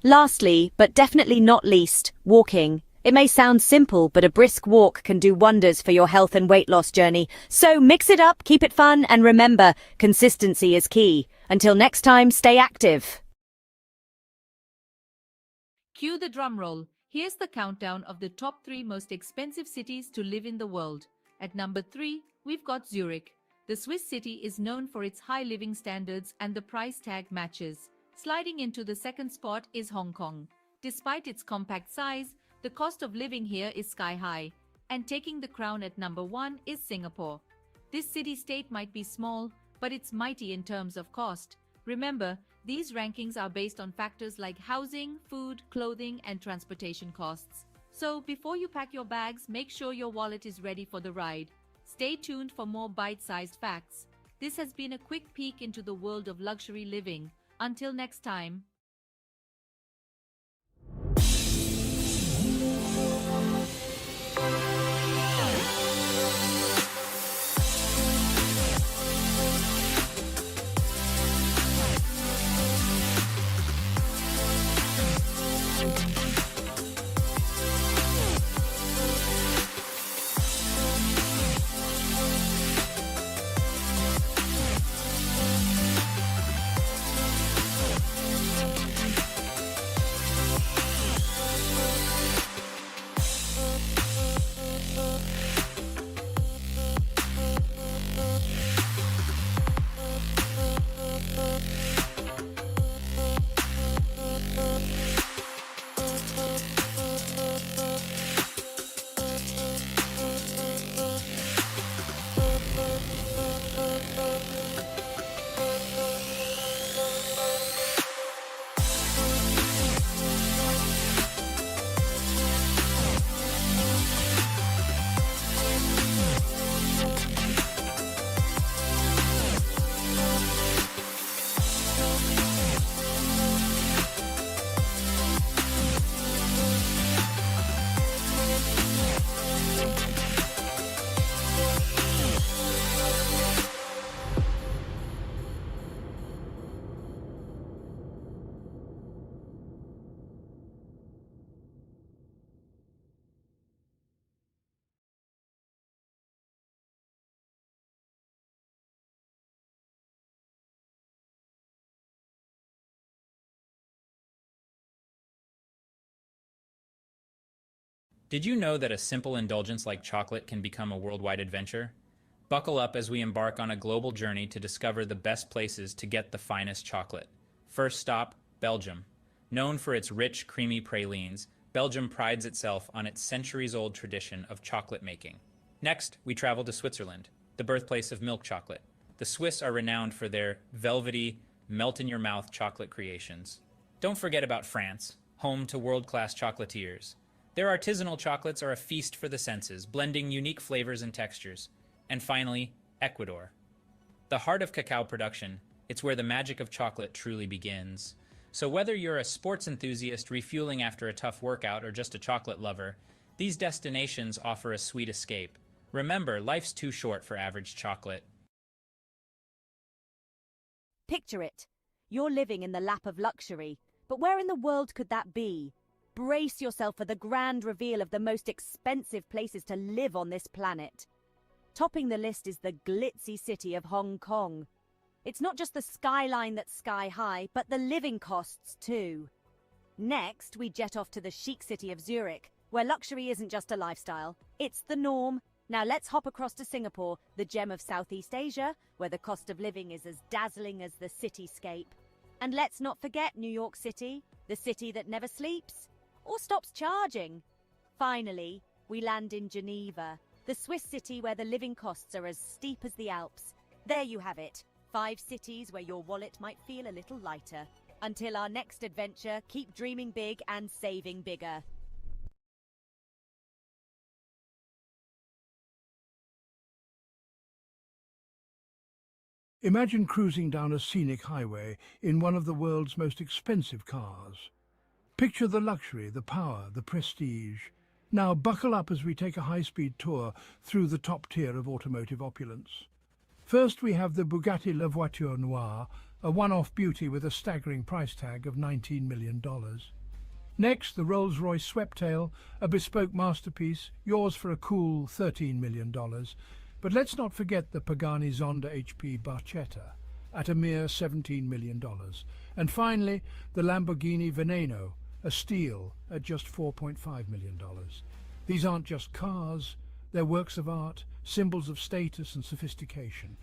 Lastly, but definitely not least, walking. It may sound simple, but a brisk walk can do wonders for your health and weight loss journey. So mix it up, keep it fun, and remember, consistency is key. Until next time, stay active. Cue the drum roll. Here's the countdown of the top 3 most expensive cities to live in the world. At number 3, we've got Zurich. The Swiss city is known for its high living standards and the price tag matches. Sliding into the second spot is Hong Kong. Despite its compact size, the cost of living here is sky high. And taking the crown at number 1 is Singapore. This city-state might be small, but it's mighty in terms of cost. Remember, these rankings are based on factors like housing, food, clothing, and transportation costs. So before you pack your bags, make sure your wallet is ready for the ride. Stay tuned for more bite-sized facts. This has been a quick peek into the world of luxury living. Until next time. Did you know that a simple indulgence like chocolate can become a worldwide adventure? Buckle up as we embark on a global journey to discover the best places to get the finest chocolate. First stop, Belgium. Known for its rich, creamy pralines, Belgium prides itself on its centuries-old tradition of chocolate making. Next, we travel to Switzerland, the birthplace of milk chocolate. The Swiss are renowned for their velvety, melt-in-your-mouth chocolate creations. Don't forget about France, home to world-class chocolatiers. Their artisanal chocolates are a feast for the senses, blending unique flavors and textures. And finally, Ecuador. The heart of cacao production, it's where the magic of chocolate truly begins. So whether you're a sports enthusiast refueling after a tough workout or just a chocolate lover, these destinations offer a sweet escape. Remember, life's too short for average chocolate. Picture it. You're living in the lap of luxury, but where in the world could that be? Brace yourself for the grand reveal of the most expensive places to live on this planet. Topping the list is the glitzy city of Hong Kong. It's not just the skyline that's sky high, but the living costs too. Next, we jet off to the chic city of Zurich, where luxury isn't just a lifestyle, it's the norm. Now let's hop across to Singapore, the gem of Southeast Asia, where the cost of living is as dazzling as the cityscape. And let's not forget New York City, the city that never sleeps or stops charging. Finally, we land in Geneva, the Swiss city where the living costs are as steep as the Alps. There you have it, 5 cities where your wallet might feel a little lighter. Until our next adventure, keep dreaming big and saving bigger. Imagine cruising down a scenic highway in one of the world's most expensive cars. Picture the luxury, the power, the prestige. Now buckle up as we take a high-speed tour through the top tier of automotive opulence. First we have the Bugatti La Voiture Noire, a one-off beauty with a staggering price tag of $19 million. Next, the Rolls-Royce Sweptail, a bespoke masterpiece, yours for a cool $13 million. But let's not forget the Pagani Zonda HP Barchetta, at a mere $17 million. And finally, the Lamborghini Veneno, a steal, at just $4.5 million. These aren't just cars, they're works of art, symbols of status and sophistication.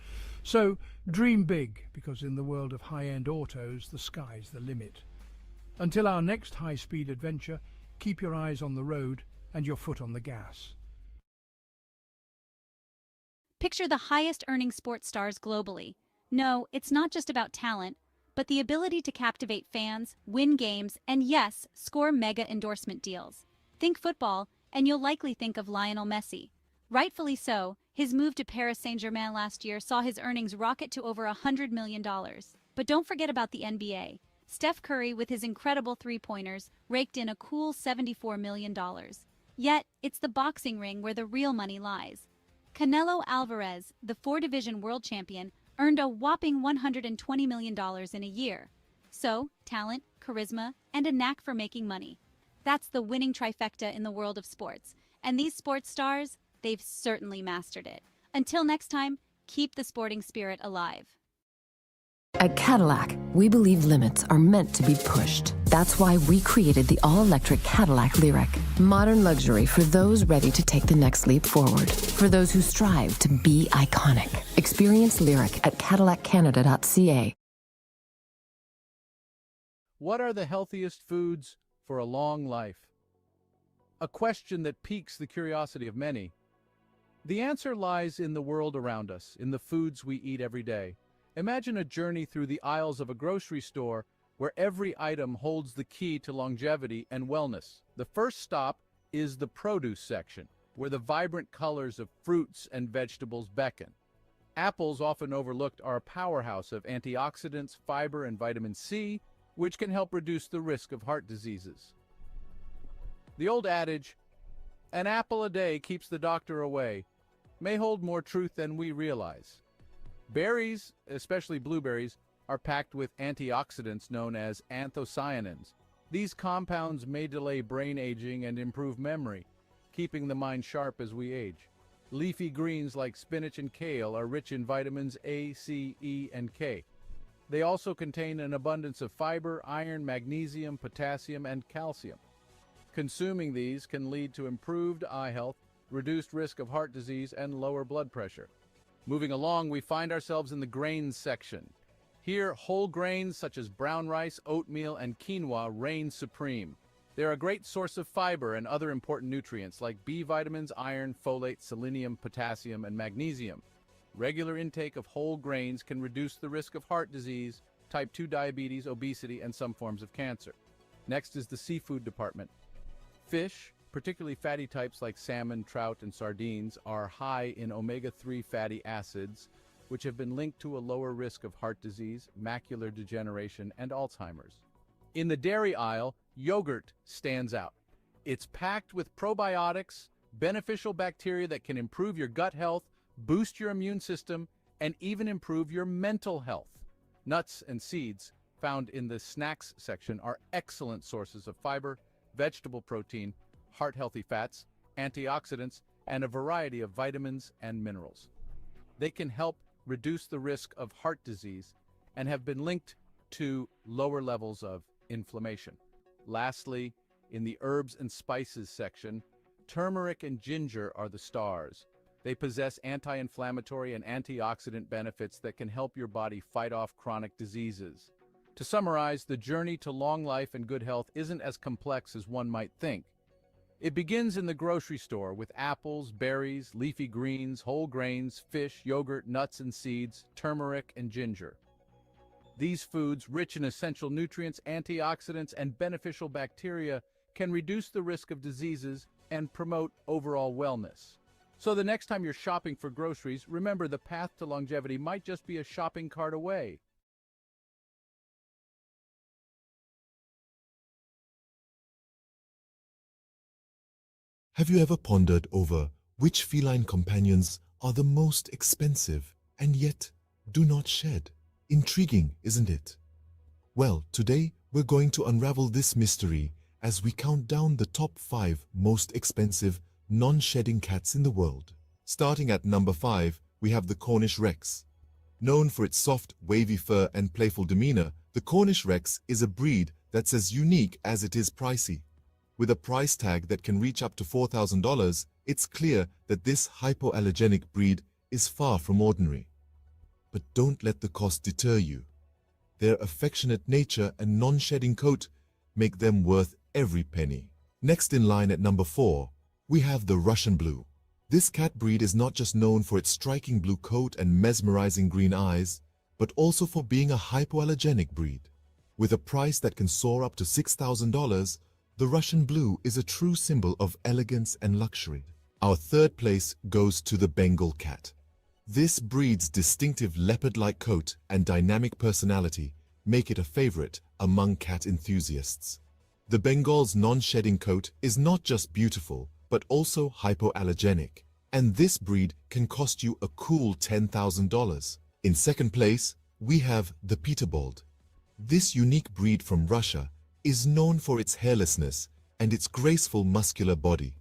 So, dream big, because in the world of high-end autos, the sky's the limit. Until our next high-speed adventure, keep your eyes on the road and your foot on the gas. Picture the highest-earning sports stars globally. No, it's not just about talent, but the ability to captivate fans, win games, and yes, score mega endorsement deals. Think football, and you'll likely think of Lionel Messi. Rightfully so, his move to Paris Saint-Germain last year saw his earnings rocket to over $100 million. But don't forget about the NBA. Steph Curry, with his incredible three-pointers, raked in a cool $74 million. Yet, it's the boxing ring where the real money lies. Canelo Alvarez, the four-division world champion, earned a whopping $120 million in a year. So, talent, charisma, and a knack for making money. That's the winning trifecta in the world of sports. And these sports stars, they've certainly mastered it. Until next time, keep the sporting spirit alive. At Cadillac, we believe limits are meant to be pushed. That's why we created the all-electric Cadillac Lyric. Modern luxury for those ready to take the next leap forward. For those who strive to be iconic. Experience Lyric at CadillacCanada.ca. What are the healthiest foods for a long life? A question that piques the curiosity of many. The answer lies in the world around us, in the foods we eat every day. Imagine a journey through the aisles of a grocery store where every item holds the key to longevity and wellness. The first stop is the produce section, where the vibrant colors of fruits and vegetables beckon. Apples, often overlooked, are a powerhouse of antioxidants, fiber, and vitamin C, which can help reduce the risk of heart diseases. The old adage, "An apple a day keeps the doctor away," may hold more truth than we realize. Berries, especially blueberries, are packed with antioxidants known as anthocyanins. These compounds may delay brain aging and improve memory, keeping the mind sharp as we age. Leafy greens like spinach and kale are rich in vitamins A, C, E, and K. They also contain an abundance of fiber, iron, magnesium, potassium, and calcium. Consuming these can lead to improved eye health, reduced risk of heart disease, and lower blood pressure. Moving along, we find ourselves in the grains section. Here, whole grains such as brown rice, oatmeal, and quinoa reign supreme. They're a great source of fiber and other important nutrients like B vitamins, iron, folate, selenium, potassium, and magnesium. Regular intake of whole grains can reduce the risk of heart disease, type 2 diabetes, obesity, and some forms of cancer. Next is the seafood department. Fish, particularly fatty types like salmon, trout, and sardines, are high in omega-3 fatty acids, which have been linked to a lower risk of heart disease, macular degeneration, and Alzheimer's. In the dairy aisle, yogurt stands out. It's packed with probiotics, beneficial bacteria that can improve your gut health, boost your immune system, and even improve your mental health. Nuts and seeds, found in the snacks section, are excellent sources of fiber, vegetable protein, heart-healthy fats, antioxidants, and a variety of vitamins and minerals. They can help reduce the risk of heart disease and have been linked to lower levels of inflammation. Lastly, in the herbs and spices section, turmeric and ginger are the stars. They possess anti-inflammatory and antioxidant benefits that can help your body fight off chronic diseases. To summarize, the journey to long life and good health isn't as complex as one might think. It begins in the grocery store with apples, berries, leafy greens, whole grains, fish, yogurt, nuts and seeds, turmeric, and ginger. These foods, rich in essential nutrients, antioxidants, and beneficial bacteria, can reduce the risk of diseases and promote overall wellness. So the next time you're shopping for groceries, remember the path to longevity might just be a shopping cart away. Have you ever pondered over which feline companions are the most expensive and yet do not shed? Intriguing, isn't it? Well, today we're going to unravel this mystery as we count down the top 5 most expensive non-shedding cats in the world. Starting at number 5, we have the Cornish Rex. Known for its soft, wavy fur and playful demeanor, the Cornish Rex is a breed that's as unique as it is pricey. With a price tag that can reach up to $4,000, it's clear that this hypoallergenic breed is far from ordinary. But don't let the cost deter you. Their affectionate nature and non-shedding coat make them worth every penny. Next in line at number 4, we have the Russian Blue. This cat breed is not just known for its striking blue coat and mesmerizing green eyes, but also for being a hypoallergenic breed. With a price that can soar up to $6,000, the Russian Blue is a true symbol of elegance and luxury. Our third place goes to the Bengal cat. This breed's distinctive leopard-like coat and dynamic personality make it a favorite among cat enthusiasts. The Bengal's non-shedding coat is not just beautiful, but also hypoallergenic, and this breed can cost you a cool $10,000. In second place, we have the Peterbold. This unique breed from Russia is known for its hairlessness and its graceful muscular body.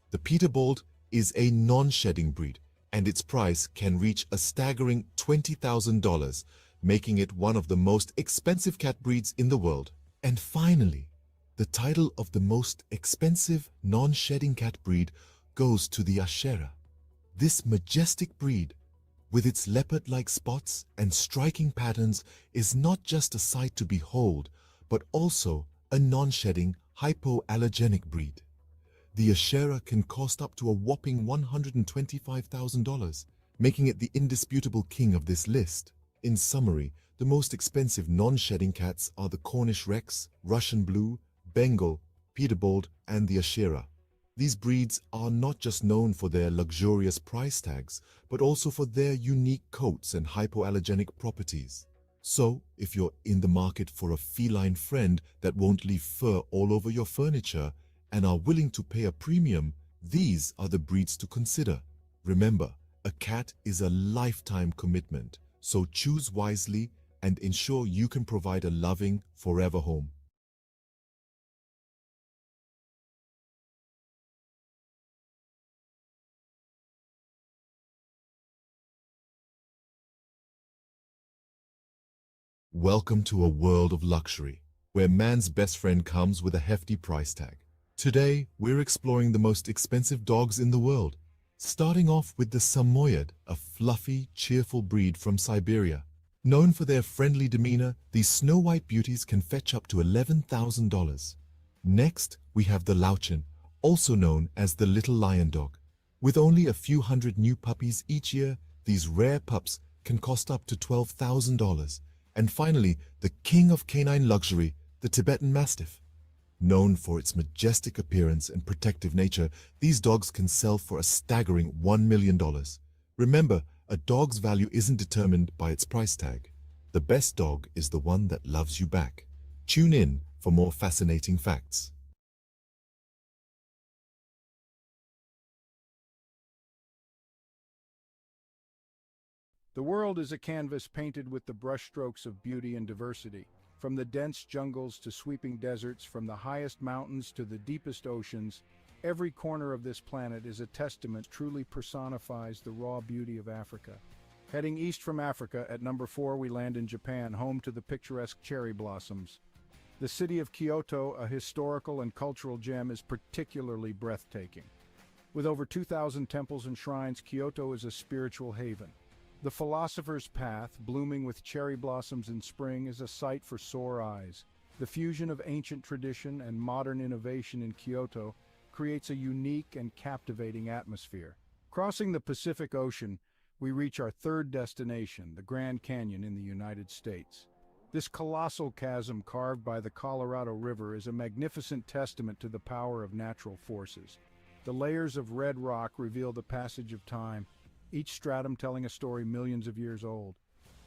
The Peterbold is a non-shedding breed, and its price can reach a staggering $20,000, making it one of the most expensive cat breeds in the world. And finally, the title of the most expensive non-shedding cat breed goes to the Ashera. This majestic breed, with its leopard-like spots and striking patterns, is not just a sight to behold, but also a non-shedding, hypoallergenic breed. The Ashera can cost up to a whopping $125,000, making it the indisputable king of this list. In summary, the most expensive non-shedding cats are the Cornish Rex, Russian Blue, Bengal, Peterbold, and the Ashera. These breeds are not just known for their luxurious price tags, but also for their unique coats and hypoallergenic properties. So, if you're in the market for a feline friend that won't leave fur all over your furniture and are willing to pay a premium, these are the breeds to consider. Remember, a cat is a lifetime commitment, so choose wisely and ensure you can provide a loving, forever home. Welcome to a world of luxury, where man's best friend comes with a hefty price tag. Today, we're exploring the most expensive dogs in the world, starting off with the Samoyed, a fluffy, cheerful breed from Siberia. Known for their friendly demeanor, these snow-white beauties can fetch up to $11,000. Next, we have the Lauchin, also known as the little lion dog. With only a few hundred new puppies each year, these rare pups can cost up to $12,000. And finally, the king of canine luxury, the Tibetan Mastiff. Known for its majestic appearance and protective nature, these dogs can sell for a staggering $1 million. Remember, a dog's value isn't determined by its price tag. The best dog is the one that loves you back. Tune in for more fascinating facts. The world is a canvas painted with the brushstrokes of beauty and diversity. From the dense jungles to sweeping deserts, from the highest mountains to the deepest oceans, every corner of this planet is a testament that truly personifies the raw beauty of Africa. Heading east from Africa, at number 4 we land in Japan, home to the picturesque cherry blossoms. The city of Kyoto, a historical and cultural gem, is particularly breathtaking. With over 2,000 temples and shrines, Kyoto is a spiritual haven. The Philosopher's Path, blooming with cherry blossoms in spring, is a sight for sore eyes. The fusion of ancient tradition and modern innovation in Kyoto creates a unique and captivating atmosphere. Crossing the Pacific Ocean, we reach our third destination, the Grand Canyon in the United States. This colossal chasm carved by the Colorado River is a magnificent testament to the power of natural forces. The layers of red rock reveal the passage of time, each stratum telling a story millions of years old.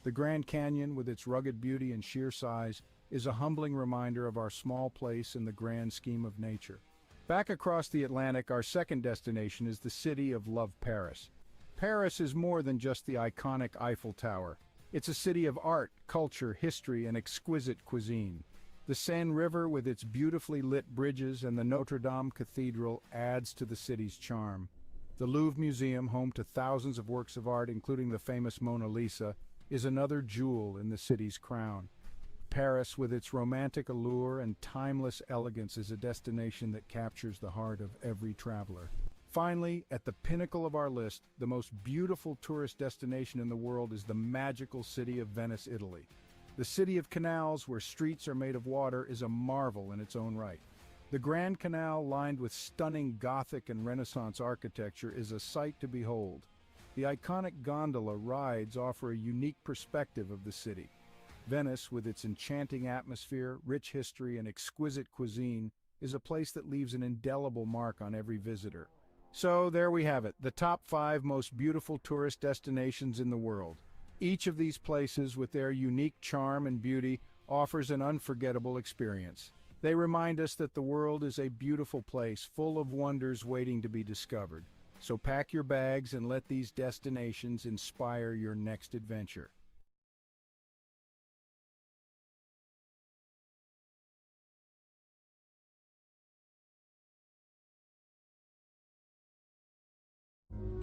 The Grand Canyon, with its rugged beauty and sheer size, is a humbling reminder of our small place in the grand scheme of nature. Back across the Atlantic, our second destination is the city of love, Paris. Paris is more than just the iconic Eiffel Tower. It's a city of art, culture, history, and exquisite cuisine. The Seine River, with its beautifully lit bridges, and the Notre Dame Cathedral adds to the city's charm. The Louvre Museum, home to thousands of works of art, including the famous Mona Lisa, is another jewel in the city's crown. Paris, with its romantic allure and timeless elegance, is a destination that captures the heart of every traveler. Finally, at the pinnacle of our list, the most beautiful tourist destination in the world is the magical city of Venice, Italy. The city of canals, where streets are made of water, is a marvel in its own right. The Grand Canal, lined with stunning Gothic and Renaissance architecture, is a sight to behold. The iconic gondola rides offer a unique perspective of the city. Venice, with its enchanting atmosphere, rich history, and exquisite cuisine, is a place that leaves an indelible mark on every visitor. So there we have it, the top 5 most beautiful tourist destinations in the world. Each of these places, with their unique charm and beauty, offers an unforgettable experience. They remind us that the world is a beautiful place, full of wonders waiting to be discovered. So pack your bags and let these destinations inspire your next adventure.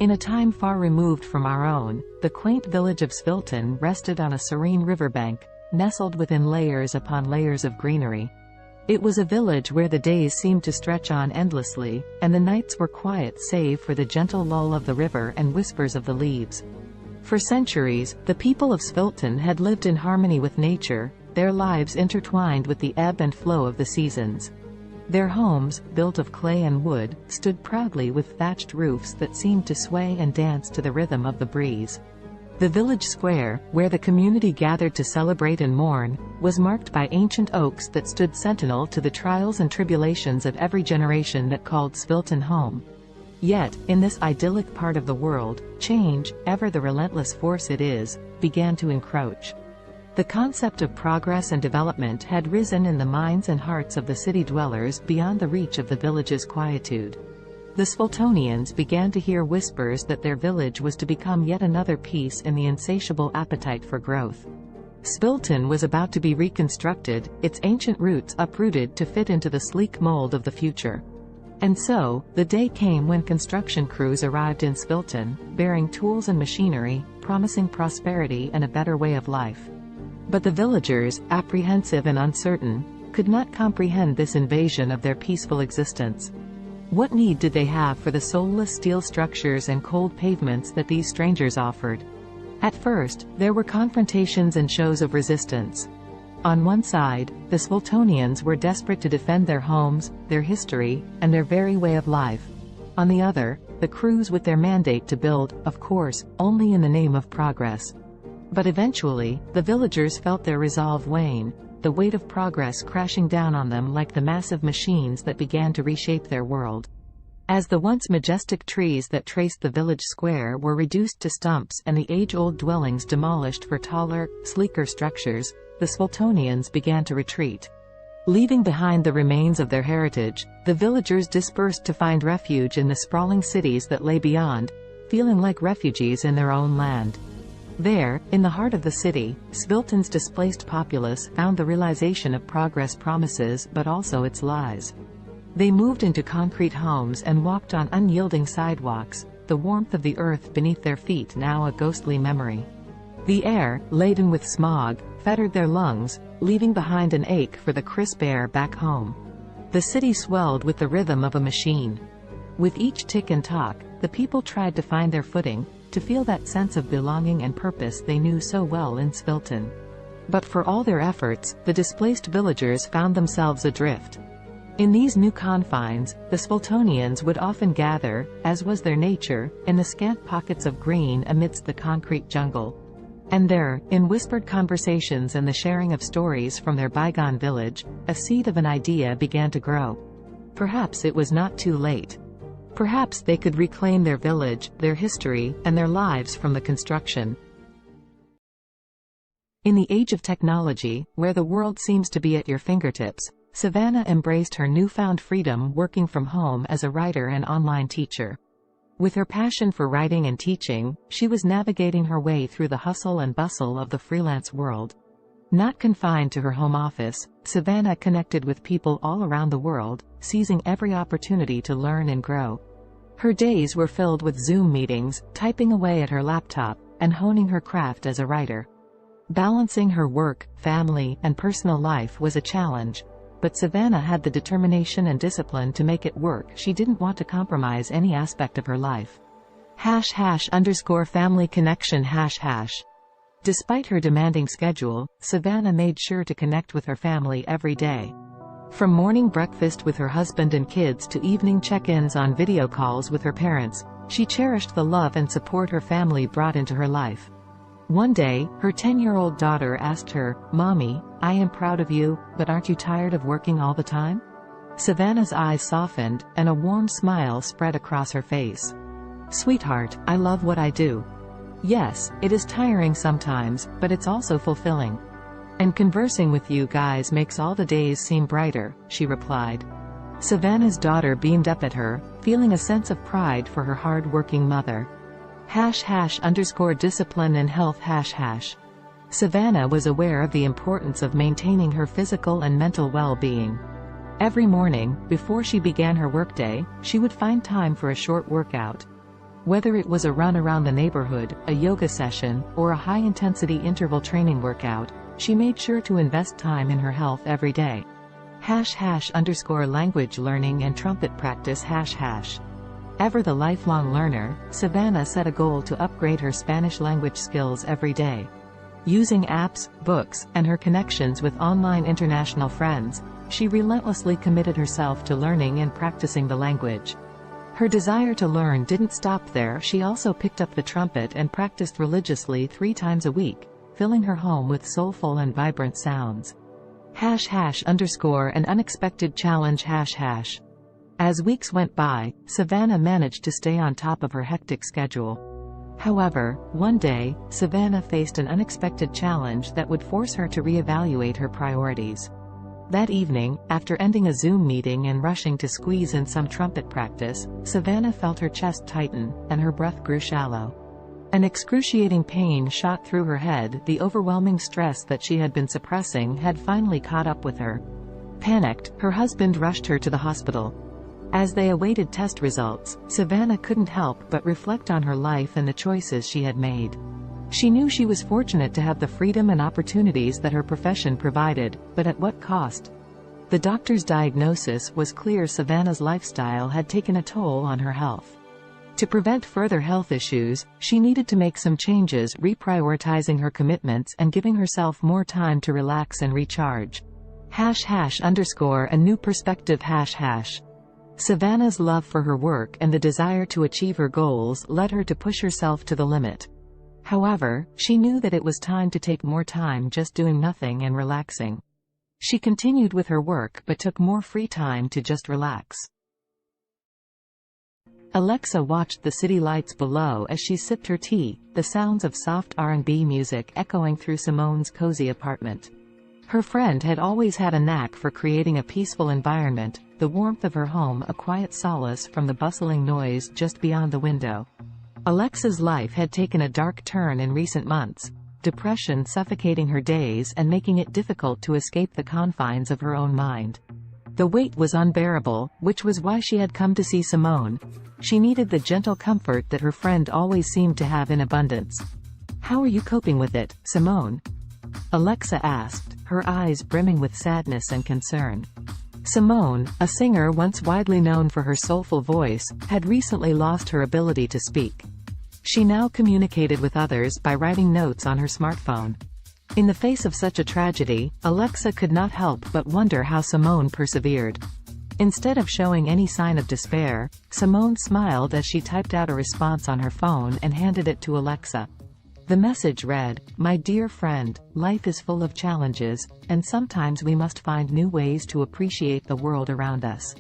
In a time far removed from our own, the quaint village of Svilton rested on a serene riverbank, nestled within layers upon layers of greenery. It was a village where the days seemed to stretch on endlessly, and the nights were quiet save for the gentle lull of the river and whispers of the leaves. For centuries, the people of Svilton had lived in harmony with nature, their lives intertwined with the ebb and flow of the seasons. Their homes, built of clay and wood, stood proudly with thatched roofs that seemed to sway and dance to the rhythm of the breeze. The village square, where the community gathered to celebrate and mourn, was marked by ancient oaks that stood sentinel to the trials and tribulations of every generation that called Svilton home. Yet, in this idyllic part of the world, change, ever the relentless force it is, began to encroach. The concept of progress and development had risen in the minds and hearts of the city dwellers beyond the reach of the village's quietude. The Sviltonians began to hear whispers that their village was to become yet another piece in the insatiable appetite for growth. Svilton was about to be reconstructed, its ancient roots uprooted to fit into the sleek mold of the future. And so, the day came when construction crews arrived in Svilton, bearing tools and machinery, promising prosperity and a better way of life. But the villagers, apprehensive and uncertain, could not comprehend this invasion of their peaceful existence. What need did they have for the soulless steel structures and cold pavements that these strangers offered? At first, there were confrontations and shows of resistance. On one side, the Sviltonians were desperate to defend their homes, their history, and their very way of life. On the other, the crews with their mandate to build, of course, only in the name of progress. But eventually, the villagers felt their resolve wane, the weight of progress crashing down on them like the massive machines that began to reshape their world. As the once majestic trees that traced the village square were reduced to stumps and the age-old dwellings demolished for taller, sleeker structures, the Sviltonians began to retreat. Leaving behind the remains of their heritage, the villagers dispersed to find refuge in the sprawling cities that lay beyond, feeling like refugees in their own land. There, in the heart of the city, Svilton's displaced populace found the realization of progress promises but also its lies. They moved into concrete homes and walked on unyielding sidewalks, the warmth of the earth beneath their feet now a ghostly memory. The air, laden with smog, fettered their lungs, leaving behind an ache for the crisp air back home. The city swelled with the rhythm of a machine. With each tick and tock, the people tried to find their footing, to feel that sense of belonging and purpose they knew so well in Svilton. But for all their efforts, the displaced villagers found themselves adrift. In these new confines, the Sviltonians would often gather, as was their nature, in the scant pockets of green amidst the concrete jungle. And there, in whispered conversations and the sharing of stories from their bygone village, a seed of an idea began to grow. Perhaps it was not too late. Perhaps they could reclaim their village, their history, and their lives from the construction. In the age of technology, where the world seems to be at your fingertips, Savannah embraced her newfound freedom working from home as a writer and online teacher. With her passion for writing and teaching, she was navigating her way through the hustle and bustle of the freelance world. Not confined to her home office, Savannah connected with people all around the world, seizing every opportunity to learn and grow. Her days were filled with Zoom meetings, typing away at her laptop, and honing her craft as a writer. Balancing her work, family, and personal life was a challenge, but Savannah had the determination and discipline to make it work. She didn't want to compromise any aspect of her life. #family connection #. Despite her demanding schedule, Savannah made sure to connect with her family every day. From morning breakfast with her husband and kids to evening check-ins on video calls with her parents, she cherished the love and support her family brought into her life. One day, her 10-year-old daughter asked her, "Mommy, I am proud of you, but aren't you tired of working all the time?" Savannah's eyes softened, and a warm smile spread across her face. "Sweetheart, I love what I do. Yes, it is tiring sometimes, but it's also fulfilling. And conversing with you guys makes all the days seem brighter," she replied. Savannah's daughter beamed up at her, feeling a sense of pride for her hard-working mother. #discipline and health #. Savannah was aware of the importance of maintaining her physical and mental well-being. Every morning, before she began her workday, she would find time for a short workout. Whether it was a run around the neighborhood, a yoga session, or a high-intensity interval training workout, she made sure to invest time in her health every day. #language learning and trumpet practice #. Ever the lifelong learner, Savannah set a goal to upgrade her Spanish language skills every day. Using apps, books, and her connections with online international friends, she relentlessly committed herself to learning and practicing the language. Her desire to learn didn't stop there. She also picked up the trumpet and practiced religiously 3 times a week, filling her home with soulful and vibrant sounds. #an unexpected challenge #. As weeks went by, Savannah managed to stay on top of her hectic schedule. However, one day, Savannah faced an unexpected challenge that would force her to reevaluate her priorities. That evening, after ending a Zoom meeting and rushing to squeeze in some trumpet practice, Savannah felt her chest tighten, and her breath grew shallow. An excruciating pain shot through her head. The overwhelming stress that she had been suppressing had finally caught up with her. Panicked, her husband rushed her to the hospital. As they awaited test results, Savannah couldn't help but reflect on her life and the choices she had made. She knew she was fortunate to have the freedom and opportunities that her profession provided, but at what cost? The doctor's diagnosis was clear: Savannah's lifestyle had taken a toll on her health. To prevent further health issues, she needed to make some changes, reprioritizing her commitments and giving herself more time to relax and recharge. #a new perspective #. Savannah's love for her work and the desire to achieve her goals led her to push herself to the limit. However, she knew that it was time to take more time just doing nothing and relaxing. She continued with her work but took more free time to just relax. Alexa watched the city lights below as she sipped her tea, the sounds of soft R&B music echoing through Simone's cozy apartment. Her friend had always had a knack for creating a peaceful environment, the warmth of her home a quiet solace from the bustling noise just beyond the window. Alexa's life had taken a dark turn in recent months, depression suffocating her days and making it difficult to escape the confines of her own mind. The weight was unbearable, which was why she had come to see Simone. She needed the gentle comfort that her friend always seemed to have in abundance. "How are you coping with it, Simone?" Alexa asked, her eyes brimming with sadness and concern. Simone, a singer once widely known for her soulful voice, had recently lost her ability to speak. She now communicated with others by writing notes on her smartphone. In the face of such a tragedy, Alexa could not help but wonder how Simone persevered. Instead of showing any sign of despair, Simone smiled as she typed out a response on her phone and handed it to Alexa. The message read, "My dear friend, life is full of challenges, and sometimes we must find new ways to appreciate the world around us.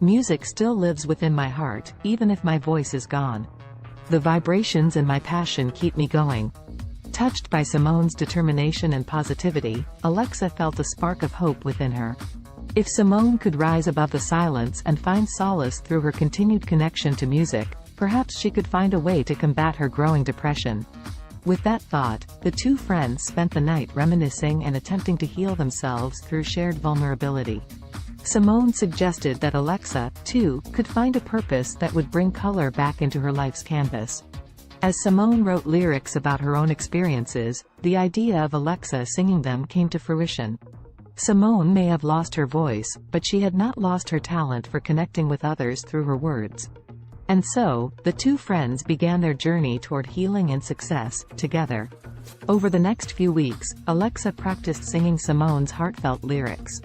Music still lives within my heart, even if my voice is gone. The vibrations and my passion keep me going. Touched by Simone's determination and positivity, Alexa felt a spark of hope within her. If Simone could rise above the silence and find solace through her continued connection to music, perhaps she could find a way to combat her growing depression. With that thought, the two friends spent the night reminiscing and attempting to heal themselves through shared vulnerability. Simone suggested that Alexa, too, could find a purpose that would bring color back into her life's canvas. As Simone wrote lyrics about her own experiences, the idea of Alexa singing them came to fruition. Simone may have lost her voice, but she had not lost her talent for connecting with others through her words. And so, the two friends began their journey toward healing and success, together. Over the next few weeks, Alexa practiced singing Simone's heartfelt lyrics.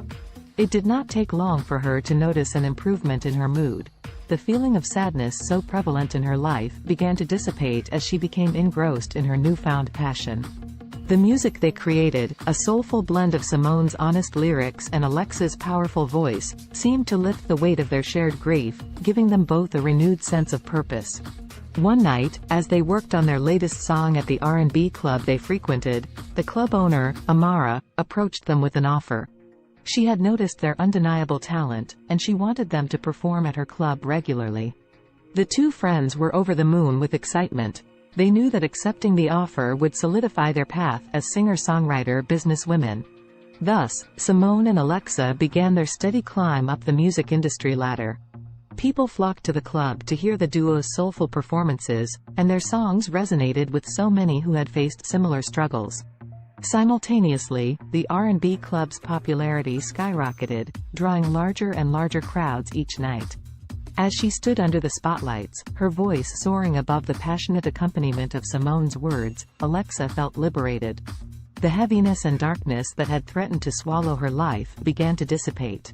It did not take long for her to notice an improvement in her mood. The feeling of sadness so prevalent in her life began to dissipate as she became engrossed in her newfound passion. The music they created, a soulful blend of Simone's honest lyrics and Alexa's powerful voice, seemed to lift the weight of their shared grief, giving them both a renewed sense of purpose. One night, as they worked on their latest song at the R&B club they frequented, the club owner, Amara, approached them with an offer. She had noticed their undeniable talent, and she wanted them to perform at her club regularly. The two friends were over the moon with excitement. They knew that accepting the offer would solidify their path as singer-songwriter businesswomen. Thus, Simone and Alexa began their steady climb up the music industry ladder. People flocked to the club to hear the duo's soulful performances, and their songs resonated with so many who had faced similar struggles. Simultaneously, the R&B club's popularity skyrocketed, drawing larger and larger crowds each night. As she stood under the spotlights, her voice soaring above the passionate accompaniment of Simone's words, Alexa felt liberated. The heaviness and darkness that had threatened to swallow her life began to dissipate.